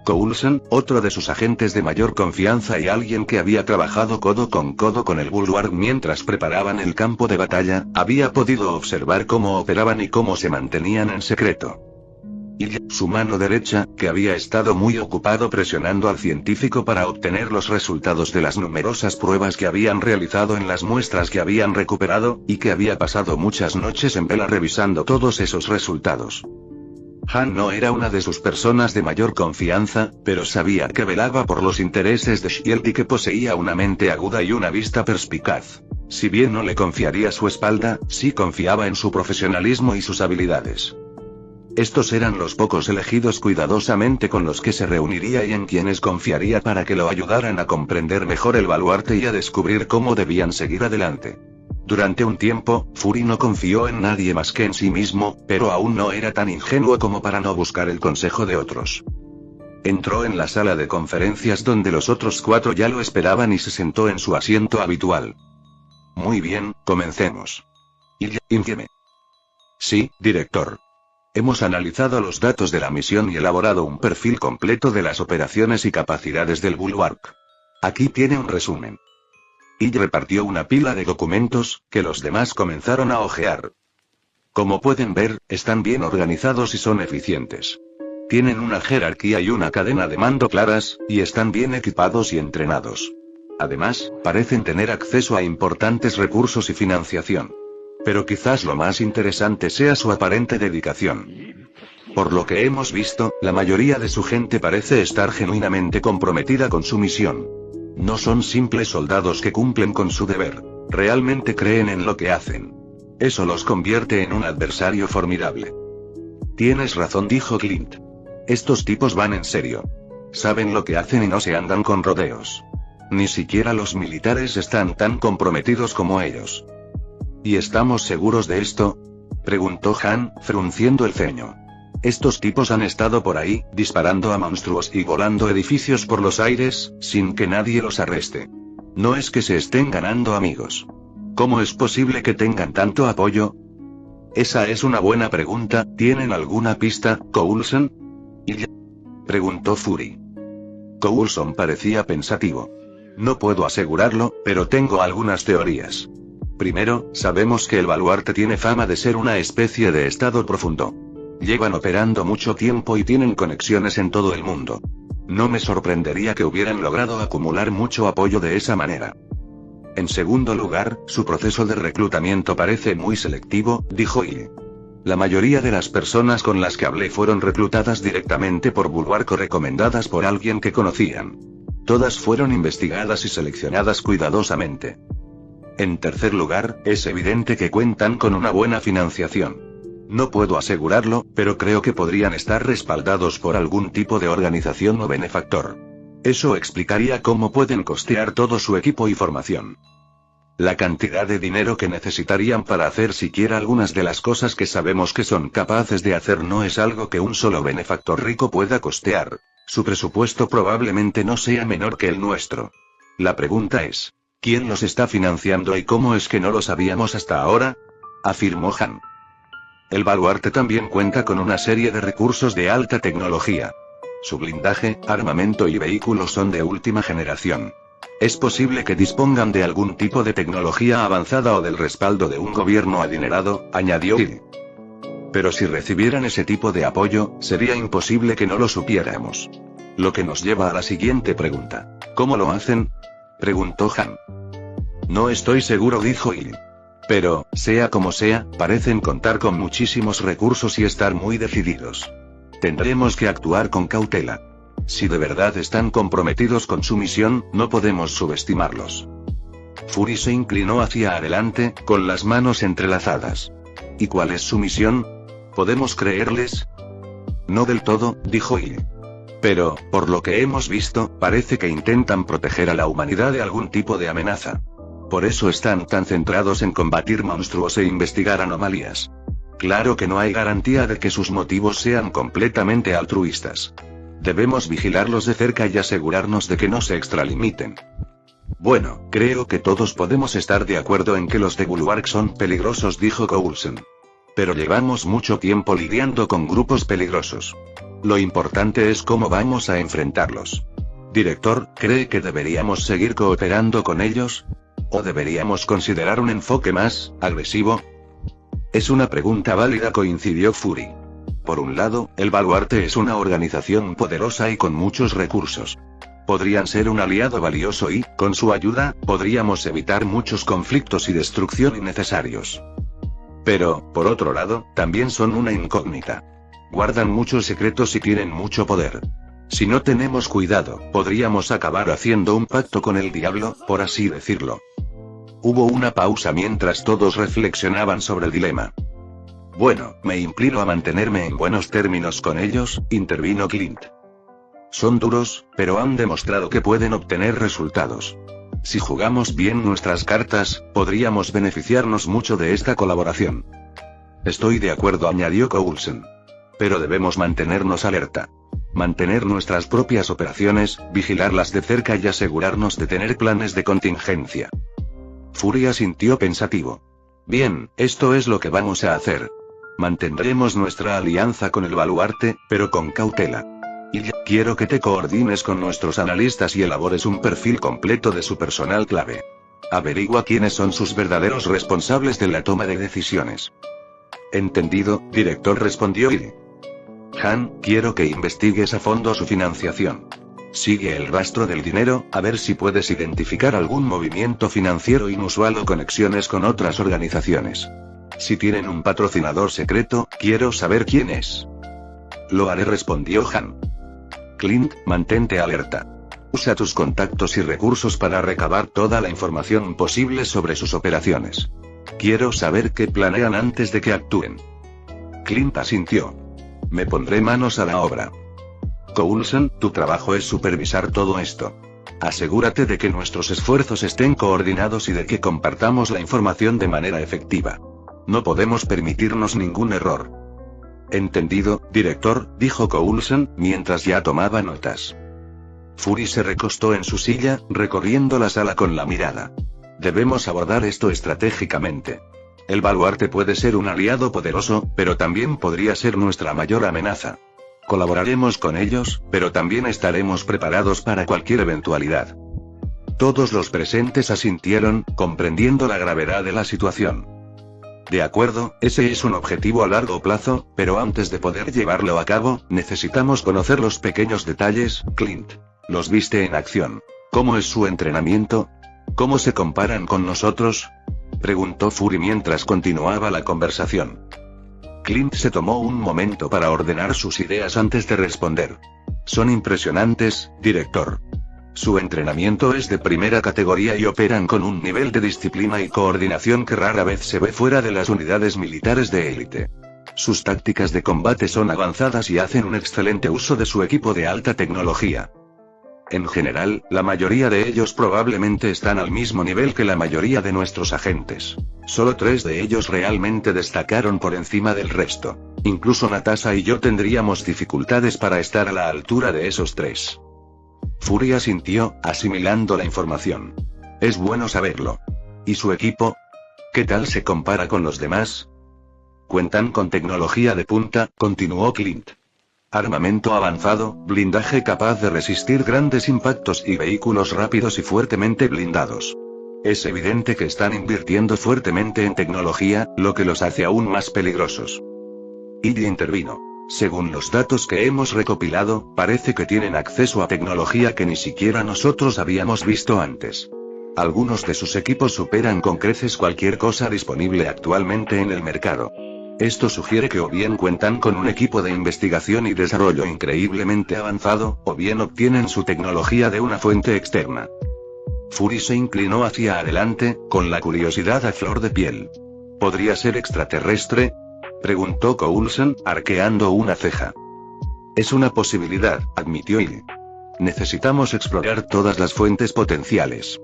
Speaker 3: Coulson, otro de sus agentes de mayor confianza y alguien que había trabajado codo con el Bulwark mientras preparaban el campo de batalla, había podido observar cómo operaban y cómo se mantenían en secreto. Y su mano derecha, que había estado muy ocupado presionando al científico para obtener los resultados de las numerosas pruebas que habían realizado en las muestras que habían recuperado, y que había pasado muchas noches en vela revisando todos esos resultados. Han no era una de sus personas de mayor confianza, pero sabía que velaba por los intereses de Shield y que poseía una mente aguda y una vista perspicaz. Si bien no le confiaría su espalda, sí confiaba en su profesionalismo y sus habilidades. Estos eran los pocos elegidos cuidadosamente con los que se reuniría y en quienes confiaría para que lo ayudaran a comprender mejor el baluarte y a descubrir cómo debían seguir adelante. Durante un tiempo, Fury no confió en nadie más que en sí mismo, pero aún no era tan ingenuo como para no buscar el consejo de otros. Entró en la sala de conferencias donde los otros 4 ya lo esperaban y se sentó en su asiento habitual. Muy bien, comencemos. Infime. Sí, director. Hemos analizado los datos de la misión y elaborado un perfil completo de las operaciones y capacidades del Bulwark. Aquí tiene un resumen. Y repartió una pila de documentos, que los demás comenzaron a hojear. Como pueden ver, están bien organizados y son eficientes. Tienen una jerarquía y una cadena de mando claras, y están bien equipados y entrenados. Además, parecen tener acceso a importantes recursos y financiación. Pero quizás lo más interesante sea su aparente dedicación. Por lo que hemos visto, la mayoría de su gente parece estar genuinamente comprometida con su misión. No son simples soldados que cumplen con su deber, realmente creen en lo que hacen. Eso los convierte en un adversario formidable. Tienes razón, dijo Clint. Estos tipos van en serio. Saben lo que hacen y no se andan con rodeos. Ni siquiera los militares están tan comprometidos como ellos. ¿Y estamos seguros de esto?, preguntó Han, frunciendo el ceño. Estos tipos han estado por ahí, disparando a monstruos y volando edificios por los aires, sin que nadie los arreste. No es que se estén ganando amigos. ¿Cómo es posible que tengan tanto apoyo? Esa es una buena pregunta. ¿Tienen alguna pista, Coulson? Preguntó Fury. Coulson parecía pensativo. No puedo asegurarlo, pero tengo algunas teorías. Primero, sabemos que el baluarte tiene fama de ser una especie de estado profundo. Llevan operando mucho tiempo y tienen conexiones en todo el mundo. No me sorprendería que hubieran logrado acumular mucho apoyo de esa manera. En segundo lugar, su proceso de reclutamiento parece muy selectivo, dijo Yi. La mayoría de las personas con las que hablé fueron reclutadas directamente por Bulwark o recomendadas por alguien que conocían. Todas fueron investigadas y seleccionadas cuidadosamente. En tercer lugar, es evidente que cuentan con una buena financiación. No puedo asegurarlo, pero creo que podrían estar respaldados por algún tipo de organización o benefactor. Eso explicaría cómo pueden costear todo su equipo y formación. La cantidad de dinero que necesitarían para hacer siquiera algunas de las cosas que sabemos que son capaces de hacer no es algo que un solo benefactor rico pueda costear. Su presupuesto probablemente no sea menor que el nuestro. La pregunta es, ¿quién los está financiando y cómo es que no lo sabíamos hasta ahora?, afirmó Han. El baluarte también cuenta con una serie de recursos de alta tecnología. Su blindaje, armamento y vehículos son de última generación. Es posible que dispongan de algún tipo de tecnología avanzada o del respaldo de un gobierno adinerado, añadió Yi. Pero si recibieran ese tipo de apoyo, sería imposible que no lo supiéramos. Lo que nos lleva a la siguiente pregunta. ¿Cómo lo hacen?, preguntó Han. No estoy seguro, dijo Yi. Pero, sea como sea, parecen contar con muchísimos recursos y estar muy decididos. Tendremos que actuar con cautela. Si de verdad están comprometidos con su misión, no podemos subestimarlos. Fury se inclinó hacia adelante, con las manos entrelazadas. ¿Y cuál es su misión? ¿Podemos creerles? No del todo, dijo Yi. Pero, por lo que hemos visto, parece que intentan proteger a la humanidad de algún tipo de amenaza. Por eso están tan centrados en combatir monstruos e investigar anomalías. Claro que no hay garantía de que sus motivos sean completamente altruistas. Debemos vigilarlos de cerca y asegurarnos de que no se extralimiten. Bueno, creo que todos podemos estar de acuerdo en que los de Bulwark son peligrosos, dijo Coulson. Pero llevamos mucho tiempo lidiando con grupos peligrosos. Lo importante es cómo vamos a enfrentarlos. Director, ¿cree que deberíamos seguir cooperando con ellos? ¿O deberíamos considerar un enfoque más agresivo? Es una pregunta válida, coincidió Fury. Por un lado, el Baluarte es una organización poderosa y con muchos recursos. Podrían ser un aliado valioso y, con su ayuda, podríamos evitar muchos conflictos y destrucción innecesarios. Pero, por otro lado, también son una incógnita. Guardan muchos secretos y tienen mucho poder. Si no tenemos cuidado, podríamos acabar haciendo un pacto con el diablo, por así decirlo. Hubo una pausa mientras todos reflexionaban sobre el dilema. Bueno, me inclino a mantenerme en buenos términos con ellos, intervino Clint. Son duros, pero han demostrado que pueden obtener resultados. Si jugamos bien nuestras cartas, podríamos beneficiarnos mucho de esta colaboración. Estoy de acuerdo, añadió Coulson. Pero debemos mantenernos alerta. Mantener nuestras propias operaciones, vigilarlas de cerca y asegurarnos de tener planes de contingencia. Fury asintió pensativo. Bien, esto es lo que vamos a hacer. Mantendremos nuestra alianza con el Baluarte, pero con cautela. Y quiero que te coordines con nuestros analistas y elabores un perfil completo de su personal clave. Averigua quiénes son sus verdaderos responsables de la toma de decisiones. Entendido, director, respondió Illy. Han, quiero que investigues a fondo su financiación. Sigue el rastro del dinero, a ver si puedes identificar algún movimiento financiero inusual o conexiones con otras organizaciones. Si tienen un patrocinador secreto, quiero saber quién es. Lo haré, respondió Han. Clint, mantente alerta. Usa tus contactos y recursos para recabar toda la información posible sobre sus operaciones. Quiero saber qué planean antes de que actúen. Clint asintió. Me pondré manos a la obra. Coulson, tu trabajo es supervisar todo esto. Asegúrate de que nuestros esfuerzos estén coordinados y de que compartamos la información de manera efectiva. No podemos permitirnos ningún error. Entendido, director, dijo Coulson, mientras ya tomaba notas. Fury se recostó en su silla, recorriendo la sala con la mirada. Debemos abordar esto estratégicamente. El Baluarte puede ser un aliado poderoso, pero también podría ser nuestra mayor amenaza. Colaboraremos con ellos, pero también estaremos preparados para cualquier eventualidad. Todos los presentes asintieron, comprendiendo la gravedad de la situación. De acuerdo, ese es un objetivo a largo plazo, pero antes de poder llevarlo a cabo, necesitamos conocer los pequeños detalles. Clint, ¿los viste en acción? ¿Cómo es su entrenamiento? ¿Cómo se comparan con nosotros? Preguntó Fury mientras continuaba la conversación. Clint se tomó un momento para ordenar sus ideas antes de responder. Son impresionantes, director. Su entrenamiento es de primera categoría y operan con un nivel de disciplina y coordinación que rara vez se ve fuera de las unidades militares de élite. Sus tácticas de combate son avanzadas y hacen un excelente uso de su equipo de alta tecnología. En general, la mayoría de ellos probablemente están al mismo nivel que la mayoría de nuestros agentes. Solo 3 de ellos realmente destacaron por encima del resto. Incluso Natasha y yo tendríamos dificultades para estar a la altura de esos 3. Fury asintió, asimilando la información. Es bueno saberlo. ¿Y su equipo? ¿Qué tal se compara con los demás? Cuentan con tecnología de punta, continuó Clint. Armamento avanzado, blindaje capaz de resistir grandes impactos y vehículos rápidos y fuertemente blindados. Es evidente que están invirtiendo fuertemente en tecnología, lo que los hace aún más peligrosos. Illy intervino. Según los datos que hemos recopilado, parece que tienen acceso a tecnología que ni siquiera nosotros habíamos visto antes. Algunos de sus equipos superan con creces cualquier cosa disponible actualmente en el mercado. Esto sugiere que o bien cuentan con un equipo de investigación y desarrollo increíblemente avanzado, o bien obtienen su tecnología de una fuente externa. Fury se inclinó hacia adelante, con la curiosidad a flor de piel. ¿Podría ser extraterrestre?, preguntó Coulson, arqueando una ceja. Es una posibilidad, admitió Illy. Necesitamos explorar todas las fuentes potenciales.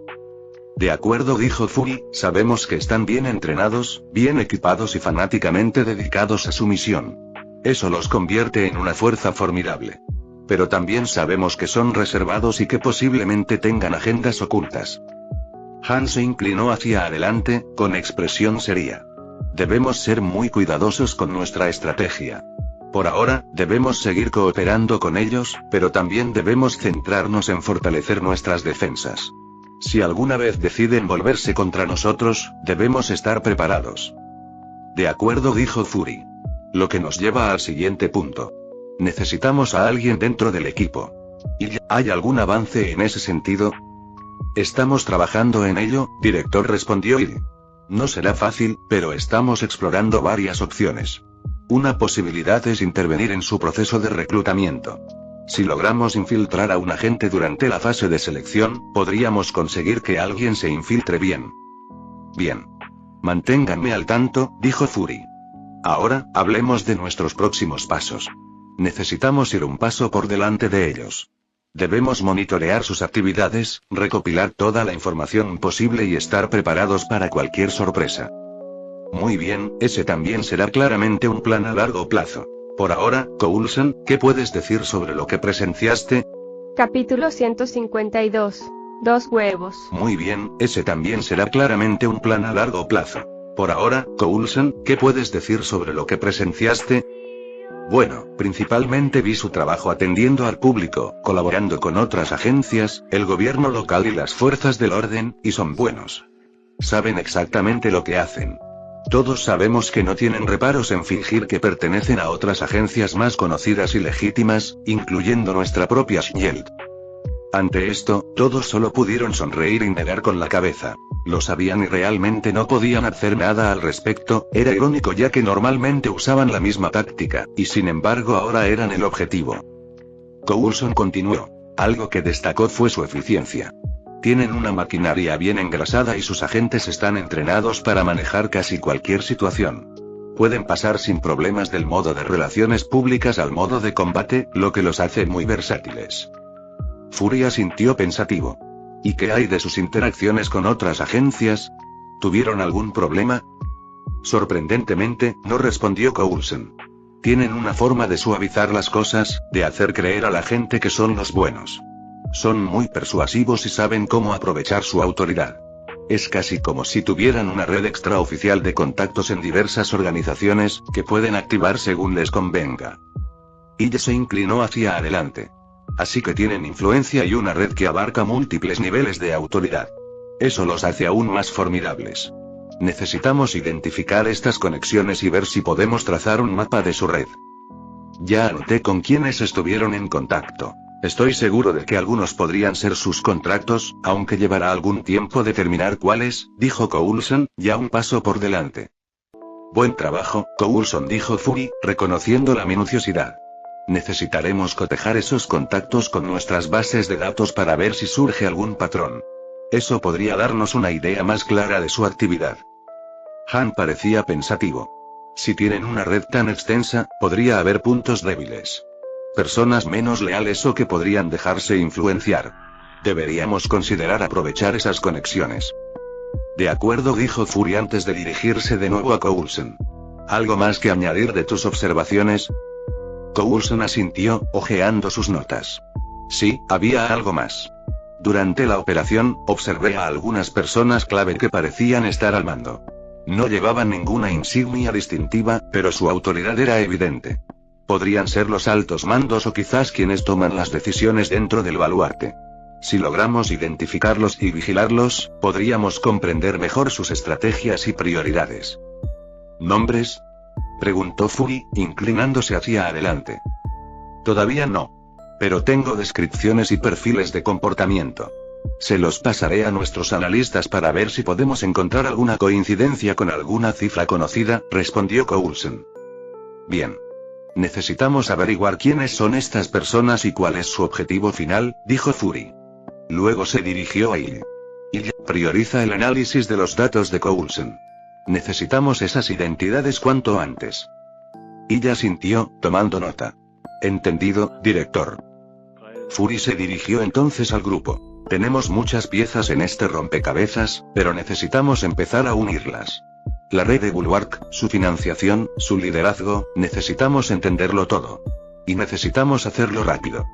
Speaker 3: De acuerdo, dijo Fury, sabemos que están bien entrenados, bien equipados y fanáticamente dedicados a su misión. Eso los convierte en una fuerza formidable. Pero también sabemos que son reservados y que posiblemente tengan agendas ocultas. Han se inclinó hacia adelante, con expresión seria. Debemos ser muy cuidadosos con nuestra estrategia. Por ahora, debemos seguir cooperando con ellos, pero también debemos centrarnos en fortalecer nuestras defensas. Si alguna vez deciden volverse contra nosotros, debemos estar preparados. De acuerdo, dijo Fury. Lo que nos lleva al siguiente punto. Necesitamos a alguien dentro del equipo. ¿Y hay algún avance en ese sentido? Estamos trabajando en ello, director, respondió Illy. No será fácil, pero estamos explorando varias opciones. Una posibilidad es intervenir en su proceso de reclutamiento. Si logramos infiltrar a un agente durante la fase de selección, podríamos conseguir que alguien se infiltre bien. Bien. Manténganme al tanto, dijo Fury. Ahora, hablemos de nuestros próximos pasos. Necesitamos ir un paso por delante de ellos. Debemos monitorear sus actividades, recopilar toda la información posible y estar preparados para cualquier sorpresa. Muy bien, ese también será claramente un plan a largo plazo. Por ahora, Coulson, ¿qué puedes decir sobre lo que presenciaste?
Speaker 2: Capítulo 152. 2 huevos.
Speaker 3: Muy bien, ese también será claramente un plan a largo plazo. Por ahora, Coulson, ¿qué puedes decir sobre lo que presenciaste? Bueno, principalmente vi su trabajo atendiendo al público, colaborando con otras agencias, el gobierno local y las fuerzas del orden, y son buenos. Saben exactamente lo que hacen. Todos sabemos que no tienen reparos en fingir que pertenecen a otras agencias más conocidas y legítimas, incluyendo nuestra propia Shield. Ante esto, todos solo pudieron sonreír y negar con la cabeza. Lo sabían y realmente no podían hacer nada al respecto. Era irónico ya que normalmente usaban la misma táctica, y sin embargo ahora eran el objetivo. Coulson continuó. Algo que destacó fue su eficiencia. Tienen una maquinaria bien engrasada y sus agentes están entrenados para manejar casi cualquier situación. Pueden pasar sin problemas del modo de relaciones públicas al modo de combate, lo que los hace muy versátiles. Fury asintió pensativo. ¿Y qué hay de sus interacciones con otras agencias? ¿Tuvieron algún problema? Sorprendentemente, no respondió Coulson. Tienen una forma de suavizar las cosas, de hacer creer a la gente que son los buenos. Son muy persuasivos y saben cómo aprovechar su autoridad. Es casi como si tuvieran una red extraoficial de contactos en diversas organizaciones, que pueden activar según les convenga. Ella se inclinó hacia adelante. Así que tienen influencia y una red que abarca múltiples niveles de autoridad. Eso los hace aún más formidables. Necesitamos identificar estas conexiones y ver si podemos trazar un mapa de su red. Ya anoté con quienes estuvieron en contacto. Estoy seguro de que algunos podrían ser sus contactos, aunque llevará algún tiempo determinar cuáles, dijo Coulson, ya un paso por delante. Buen trabajo, Coulson, dijo Fury, reconociendo la minuciosidad. Necesitaremos cotejar esos contactos con nuestras bases de datos para ver si surge algún patrón. Eso podría darnos una idea más clara de su actividad. Han parecía pensativo. Si tienen una red tan extensa, podría haber puntos débiles. Personas menos leales o que podrían dejarse influenciar. Deberíamos considerar aprovechar esas conexiones. De acuerdo, dijo Fury antes de dirigirse de nuevo a Coulson. ¿Algo más que añadir de tus observaciones? Coulson asintió, hojeando sus notas. Sí, había algo más. Durante la operación, observé a algunas personas clave que parecían estar al mando. No llevaban ninguna insignia distintiva, pero su autoridad era evidente. Podrían ser los altos mandos o quizás quienes toman las decisiones dentro del baluarte. Si logramos identificarlos y vigilarlos, podríamos comprender mejor sus estrategias y prioridades. ¿Nombres?, preguntó Fury, inclinándose hacia adelante. Todavía no. Pero tengo descripciones y perfiles de comportamiento. Se los pasaré a nuestros analistas para ver si podemos encontrar alguna coincidencia con alguna cifra conocida, respondió Coulson. Bien. Necesitamos averiguar quiénes son estas personas y cuál es su objetivo final, dijo Fury. Luego se dirigió a Illy. Illy prioriza el análisis de los datos de Coulson. Necesitamos esas identidades cuanto antes. Illa asintió, tomando nota. Entendido, director. Fury se dirigió entonces al grupo. Tenemos muchas piezas en este rompecabezas, pero necesitamos empezar a unirlas. La red de Bulwark, su financiación, su liderazgo, necesitamos entenderlo todo. Y necesitamos hacerlo rápido.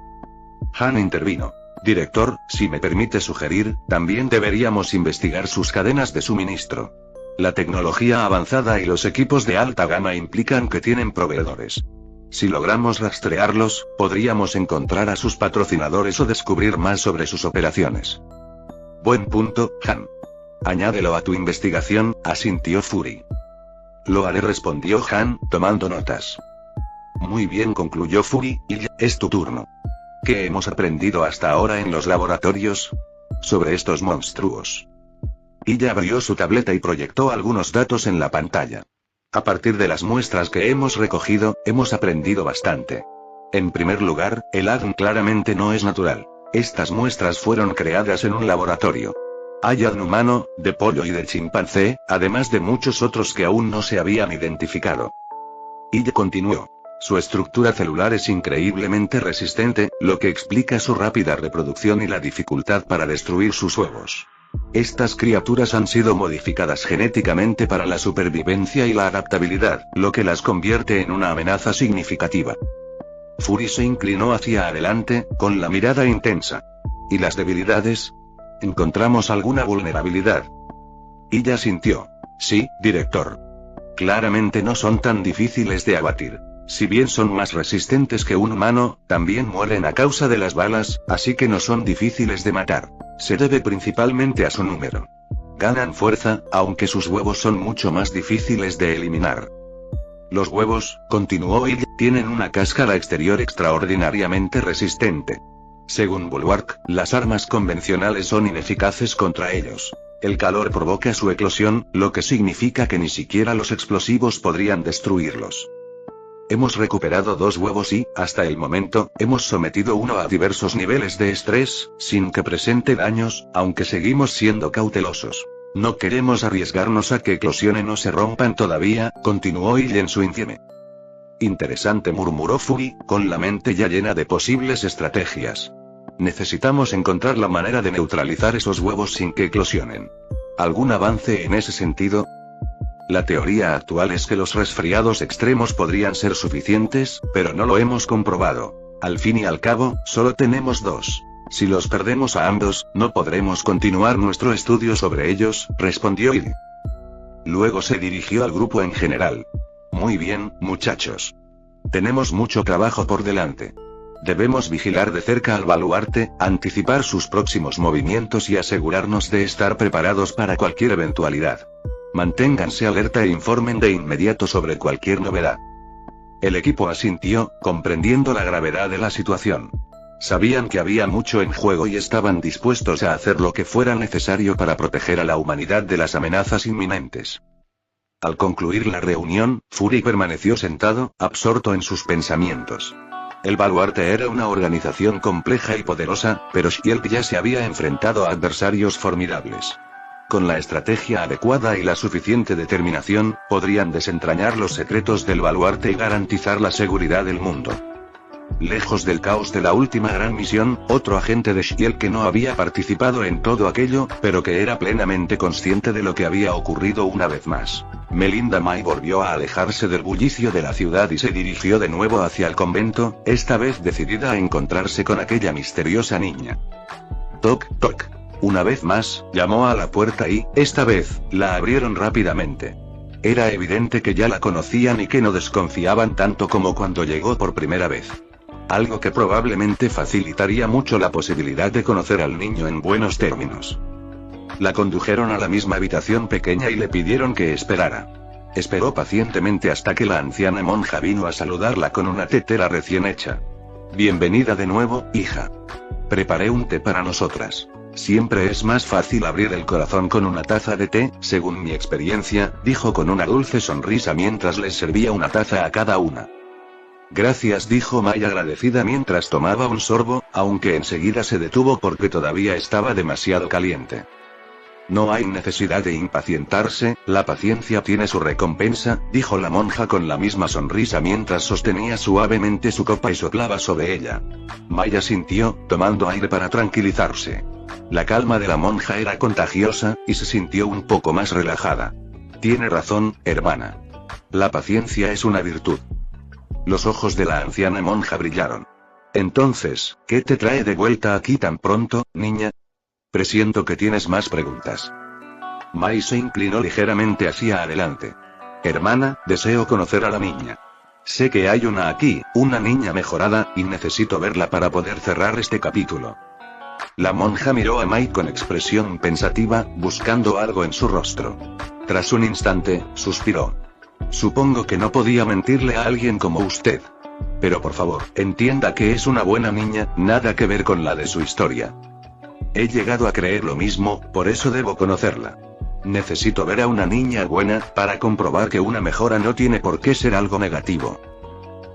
Speaker 3: Han intervino. Director, si me permite sugerir, también deberíamos investigar sus cadenas de suministro. La tecnología avanzada y los equipos de alta gama implican que tienen proveedores. Si logramos rastrearlos, podríamos encontrar a sus patrocinadores o descubrir más sobre sus operaciones. Buen punto, Han. Añádelo a tu investigación, asintió Fury. Lo haré, respondió Han, tomando notas. Muy bien, concluyó Fury, y ya es tu turno. ¿Qué hemos aprendido hasta ahora en los laboratorios? Sobre estos monstruos. Ella abrió su tableta y proyectó algunos datos en la pantalla. A partir de las muestras que hemos recogido, hemos aprendido bastante. En primer lugar, el ADN claramente no es natural. Estas muestras fueron creadas en un laboratorio. Hay ADN humano, de pollo y de chimpancé, además de muchos otros que aún no se habían identificado. Ella continuó. Su estructura celular es increíblemente resistente, lo que explica su rápida reproducción y la dificultad para destruir sus huevos. Estas criaturas han sido modificadas genéticamente para la supervivencia y la adaptabilidad, lo que las convierte en una amenaza significativa. Fury se inclinó hacia adelante, con la mirada intensa. ¿Y las debilidades? ¿Encontramos alguna vulnerabilidad? Ella sintió. Sí, director. Claramente no son tan difíciles de abatir. Si bien son más resistentes que un humano, también mueren a causa de las balas, así que no son difíciles de matar. Se debe principalmente a su número. Ganan fuerza, aunque sus huevos son mucho más difíciles de eliminar. Los huevos, continuó ella, tienen una cáscara exterior extraordinariamente resistente. Según Bulwark, las armas convencionales son ineficaces contra ellos. El calor provoca su eclosión, lo que significa que ni siquiera los explosivos podrían destruirlos. Hemos recuperado 2 huevos y, hasta el momento, hemos sometido uno a diversos niveles de estrés, sin que presente daños, aunque seguimos siendo cautelosos. No queremos arriesgarnos a que eclosionen o se rompan todavía, continuó Hill en su infieme. Interesante, murmuró Fury, con la mente ya llena de posibles estrategias. Necesitamos encontrar la manera de neutralizar esos huevos sin que eclosionen. ¿Algún avance en ese sentido? La teoría actual es que los resfriados extremos podrían ser suficientes, pero no lo hemos comprobado. Al fin y al cabo, solo tenemos 2. Si los perdemos a ambos, no podremos continuar nuestro estudio sobre ellos, respondió Hill. Luego se dirigió al grupo en general. Muy bien, muchachos. Tenemos mucho trabajo por delante. Debemos vigilar de cerca al baluarte, anticipar sus próximos movimientos y asegurarnos de estar preparados para cualquier eventualidad. Manténganse alerta e informen de inmediato sobre cualquier novedad. El equipo asintió, comprendiendo la gravedad de la situación. Sabían que había mucho en juego y estaban dispuestos a hacer lo que fuera necesario para proteger a la humanidad de las amenazas inminentes. Al concluir la reunión, Fury permaneció sentado, absorto en sus pensamientos. El baluarte era una organización compleja y poderosa, pero Shield ya se había enfrentado a adversarios formidables. Con la estrategia adecuada y la suficiente determinación, podrían desentrañar los secretos del baluarte y garantizar la seguridad del mundo. Lejos del caos de la última gran misión, otro agente de Shield que no había participado en todo aquello, pero que era plenamente consciente de lo que había ocurrido una vez más. Melinda May volvió a alejarse del bullicio de la ciudad y se dirigió de nuevo hacia el convento, esta vez decidida a encontrarse con aquella misteriosa niña. Toc, toc. Una vez más, llamó a la puerta y, esta vez, la abrieron rápidamente. Era evidente que ya la conocían y que no desconfiaban tanto como cuando llegó por primera vez. Algo que probablemente facilitaría mucho la posibilidad de conocer al niño en buenos términos. La condujeron a la misma habitación pequeña y le pidieron que esperara. Esperó pacientemente hasta que la anciana monja vino a saludarla con una tetera recién hecha. Bienvenida de nuevo, hija. Preparé un té para nosotras. Siempre es más fácil abrir el corazón con una taza de té, según mi experiencia, dijo con una dulce sonrisa mientras les servía una taza a cada una. Gracias, dijo May agradecida mientras tomaba un sorbo, aunque enseguida se detuvo porque todavía estaba demasiado caliente. No hay necesidad de impacientarse, la paciencia tiene su recompensa, dijo la monja con la misma sonrisa mientras sostenía suavemente su copa y soplaba sobre ella. May asintió, tomando aire para tranquilizarse. La calma de la monja era contagiosa, y se sintió un poco más relajada. Tiene razón, hermana. La paciencia es una virtud. Los ojos de la anciana monja brillaron. Entonces, ¿qué te trae de vuelta aquí tan pronto, niña? Presiento que tienes más preguntas. Mai se inclinó ligeramente hacia adelante. Hermana, deseo conocer a la niña. Sé que hay una aquí, una niña mejorada, y necesito verla para poder cerrar este capítulo. La monja miró a Mai con expresión pensativa, buscando algo en su rostro. Tras un instante, suspiró. Supongo que no podía mentirle a alguien como usted. Pero por favor, entienda que es una buena niña, nada que ver con la de su historia. He llegado a creer lo mismo, por eso debo conocerla. Necesito ver a una niña buena, para comprobar que una mejora no tiene por qué ser algo negativo.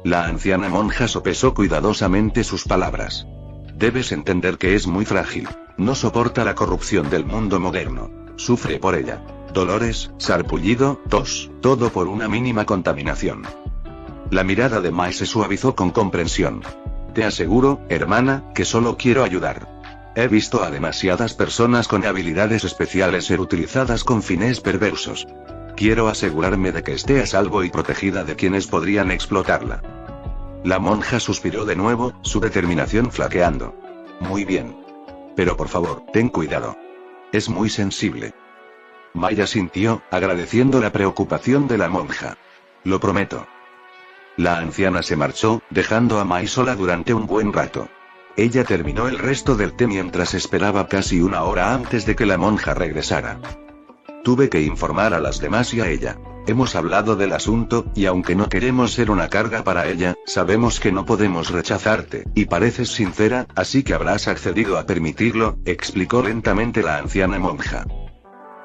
Speaker 3: La anciana monja sopesó cuidadosamente sus palabras. Debes entender que es muy frágil. No soporta la corrupción del mundo moderno. Sufre por ella. Dolores, sarpullido, tos, todo por una mínima contaminación. La mirada de Mai se suavizó con comprensión. Te aseguro, hermana, que solo quiero ayudar. He visto a demasiadas personas con habilidades especiales ser utilizadas con fines perversos. Quiero asegurarme de que esté a salvo y protegida de quienes podrían explotarla. La monja suspiró de nuevo, su determinación flaqueando. Muy bien. Pero por favor, ten cuidado. Es muy sensible. Mai asintió, agradeciendo la preocupación de la monja. Lo prometo. La anciana se marchó, dejando a Mai sola durante un buen rato. Ella terminó el resto del té mientras esperaba casi una hora antes de que la monja regresara. Tuve que informar a las demás y a ella. Hemos hablado del asunto, y aunque no queremos ser una carga para ella, sabemos que no podemos rechazarte, y pareces sincera, así que habrás accedido a permitirlo, explicó lentamente la anciana monja.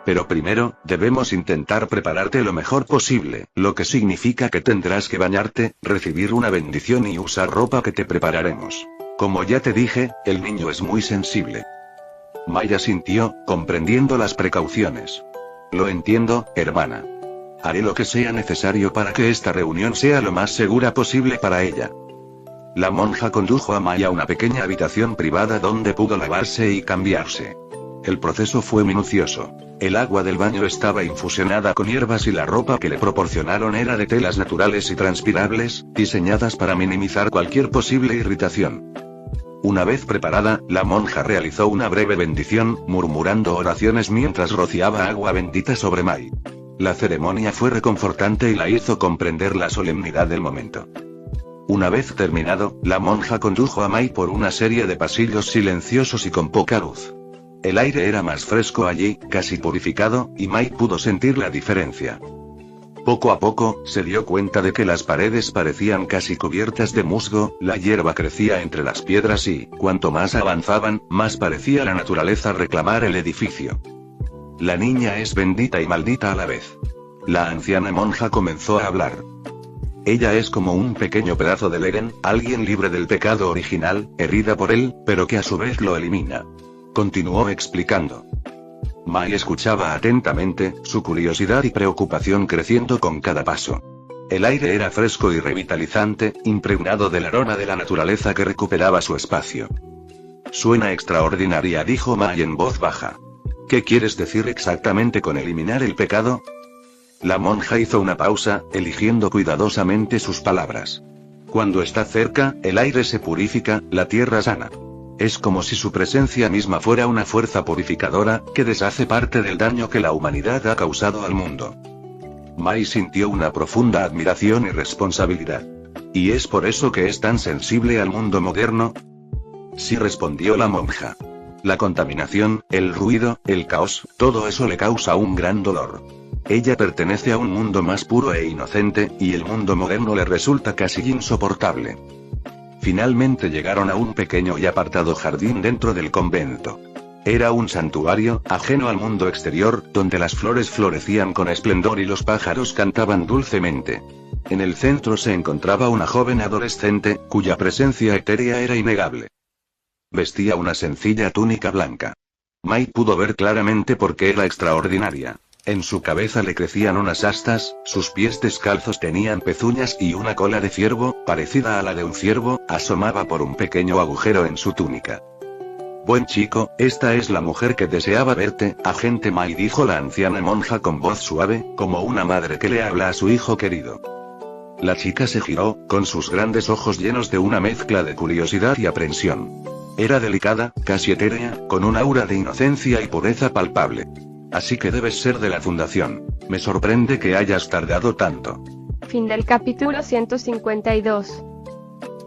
Speaker 3: Pero primero, debemos intentar prepararte lo mejor posible, lo que significa que tendrás que bañarte, recibir una bendición y usar ropa que te prepararemos. Como ya te dije, el niño es muy sensible. Mai asintió, comprendiendo las precauciones. Lo entiendo, hermana. Haré lo que sea necesario para que esta reunión sea lo más segura posible para ella. La monja condujo a Mai a una pequeña habitación privada donde pudo lavarse y cambiarse. El proceso fue minucioso. El agua del baño estaba infusionada con hierbas y la ropa que le proporcionaron era de telas naturales y transpirables, diseñadas para minimizar cualquier posible irritación. Una vez preparada, la monja realizó una breve bendición, murmurando oraciones mientras rociaba agua bendita sobre Mai. La ceremonia fue reconfortante y la hizo comprender la solemnidad del momento. Una vez terminado, la monja condujo a Mai por una serie de pasillos silenciosos y con poca luz. El aire era más fresco allí, casi purificado, y Mai pudo sentir la diferencia. Poco a poco, se dio cuenta de que las paredes parecían casi cubiertas de musgo, la hierba crecía entre las piedras y, cuanto más avanzaban, más parecía la naturaleza reclamar el edificio. La niña es bendita y maldita a la vez. La anciana monja comenzó a hablar. Ella es como un pequeño pedazo del Edén, alguien libre del pecado original, herida por él, pero que a su vez lo elimina. Continuó explicando. Mai escuchaba atentamente, su curiosidad y preocupación creciendo con cada paso. El aire era fresco y revitalizante, impregnado del aroma de la naturaleza que recuperaba su espacio. Suena extraordinaria, dijo Mai en voz baja. ¿Qué quieres decir exactamente con eliminar el pecado? La monja hizo una pausa, eligiendo cuidadosamente sus palabras. Cuando está cerca, el aire se purifica, la tierra sana. Es como si su presencia misma fuera una fuerza purificadora, que deshace parte del daño que la humanidad ha causado al mundo. Mai sintió una profunda admiración y responsabilidad. ¿Y es por eso que es tan sensible al mundo moderno? Sí, respondió la monja. La contaminación, el ruido, el caos, todo eso le causa un gran dolor. Ella pertenece a un mundo más puro e inocente, y el mundo moderno le resulta casi insoportable. Finalmente llegaron a un pequeño y apartado jardín dentro del convento. Era un santuario, ajeno al mundo exterior, donde las flores florecían con esplendor y los pájaros cantaban dulcemente. En el centro se encontraba una joven adolescente, cuya presencia etérea era innegable. Vestía una sencilla túnica blanca. Mai pudo ver claramente por qué era extraordinaria. En su cabeza le crecían unas astas, sus pies descalzos tenían pezuñas y una cola de ciervo, parecida a la de un ciervo, asomaba por un pequeño agujero en su túnica. Buen chico, esta es la mujer que deseaba verte, agente Mai, dijo la anciana monja con voz suave, como una madre que le habla a su hijo querido. La chica se giró, con sus grandes ojos llenos de una mezcla de curiosidad y aprensión. Era delicada, casi etérea, con un aura de inocencia y pureza palpable. Así que debes ser de la fundación. Me sorprende que hayas tardado tanto.
Speaker 2: Fin del capítulo 152.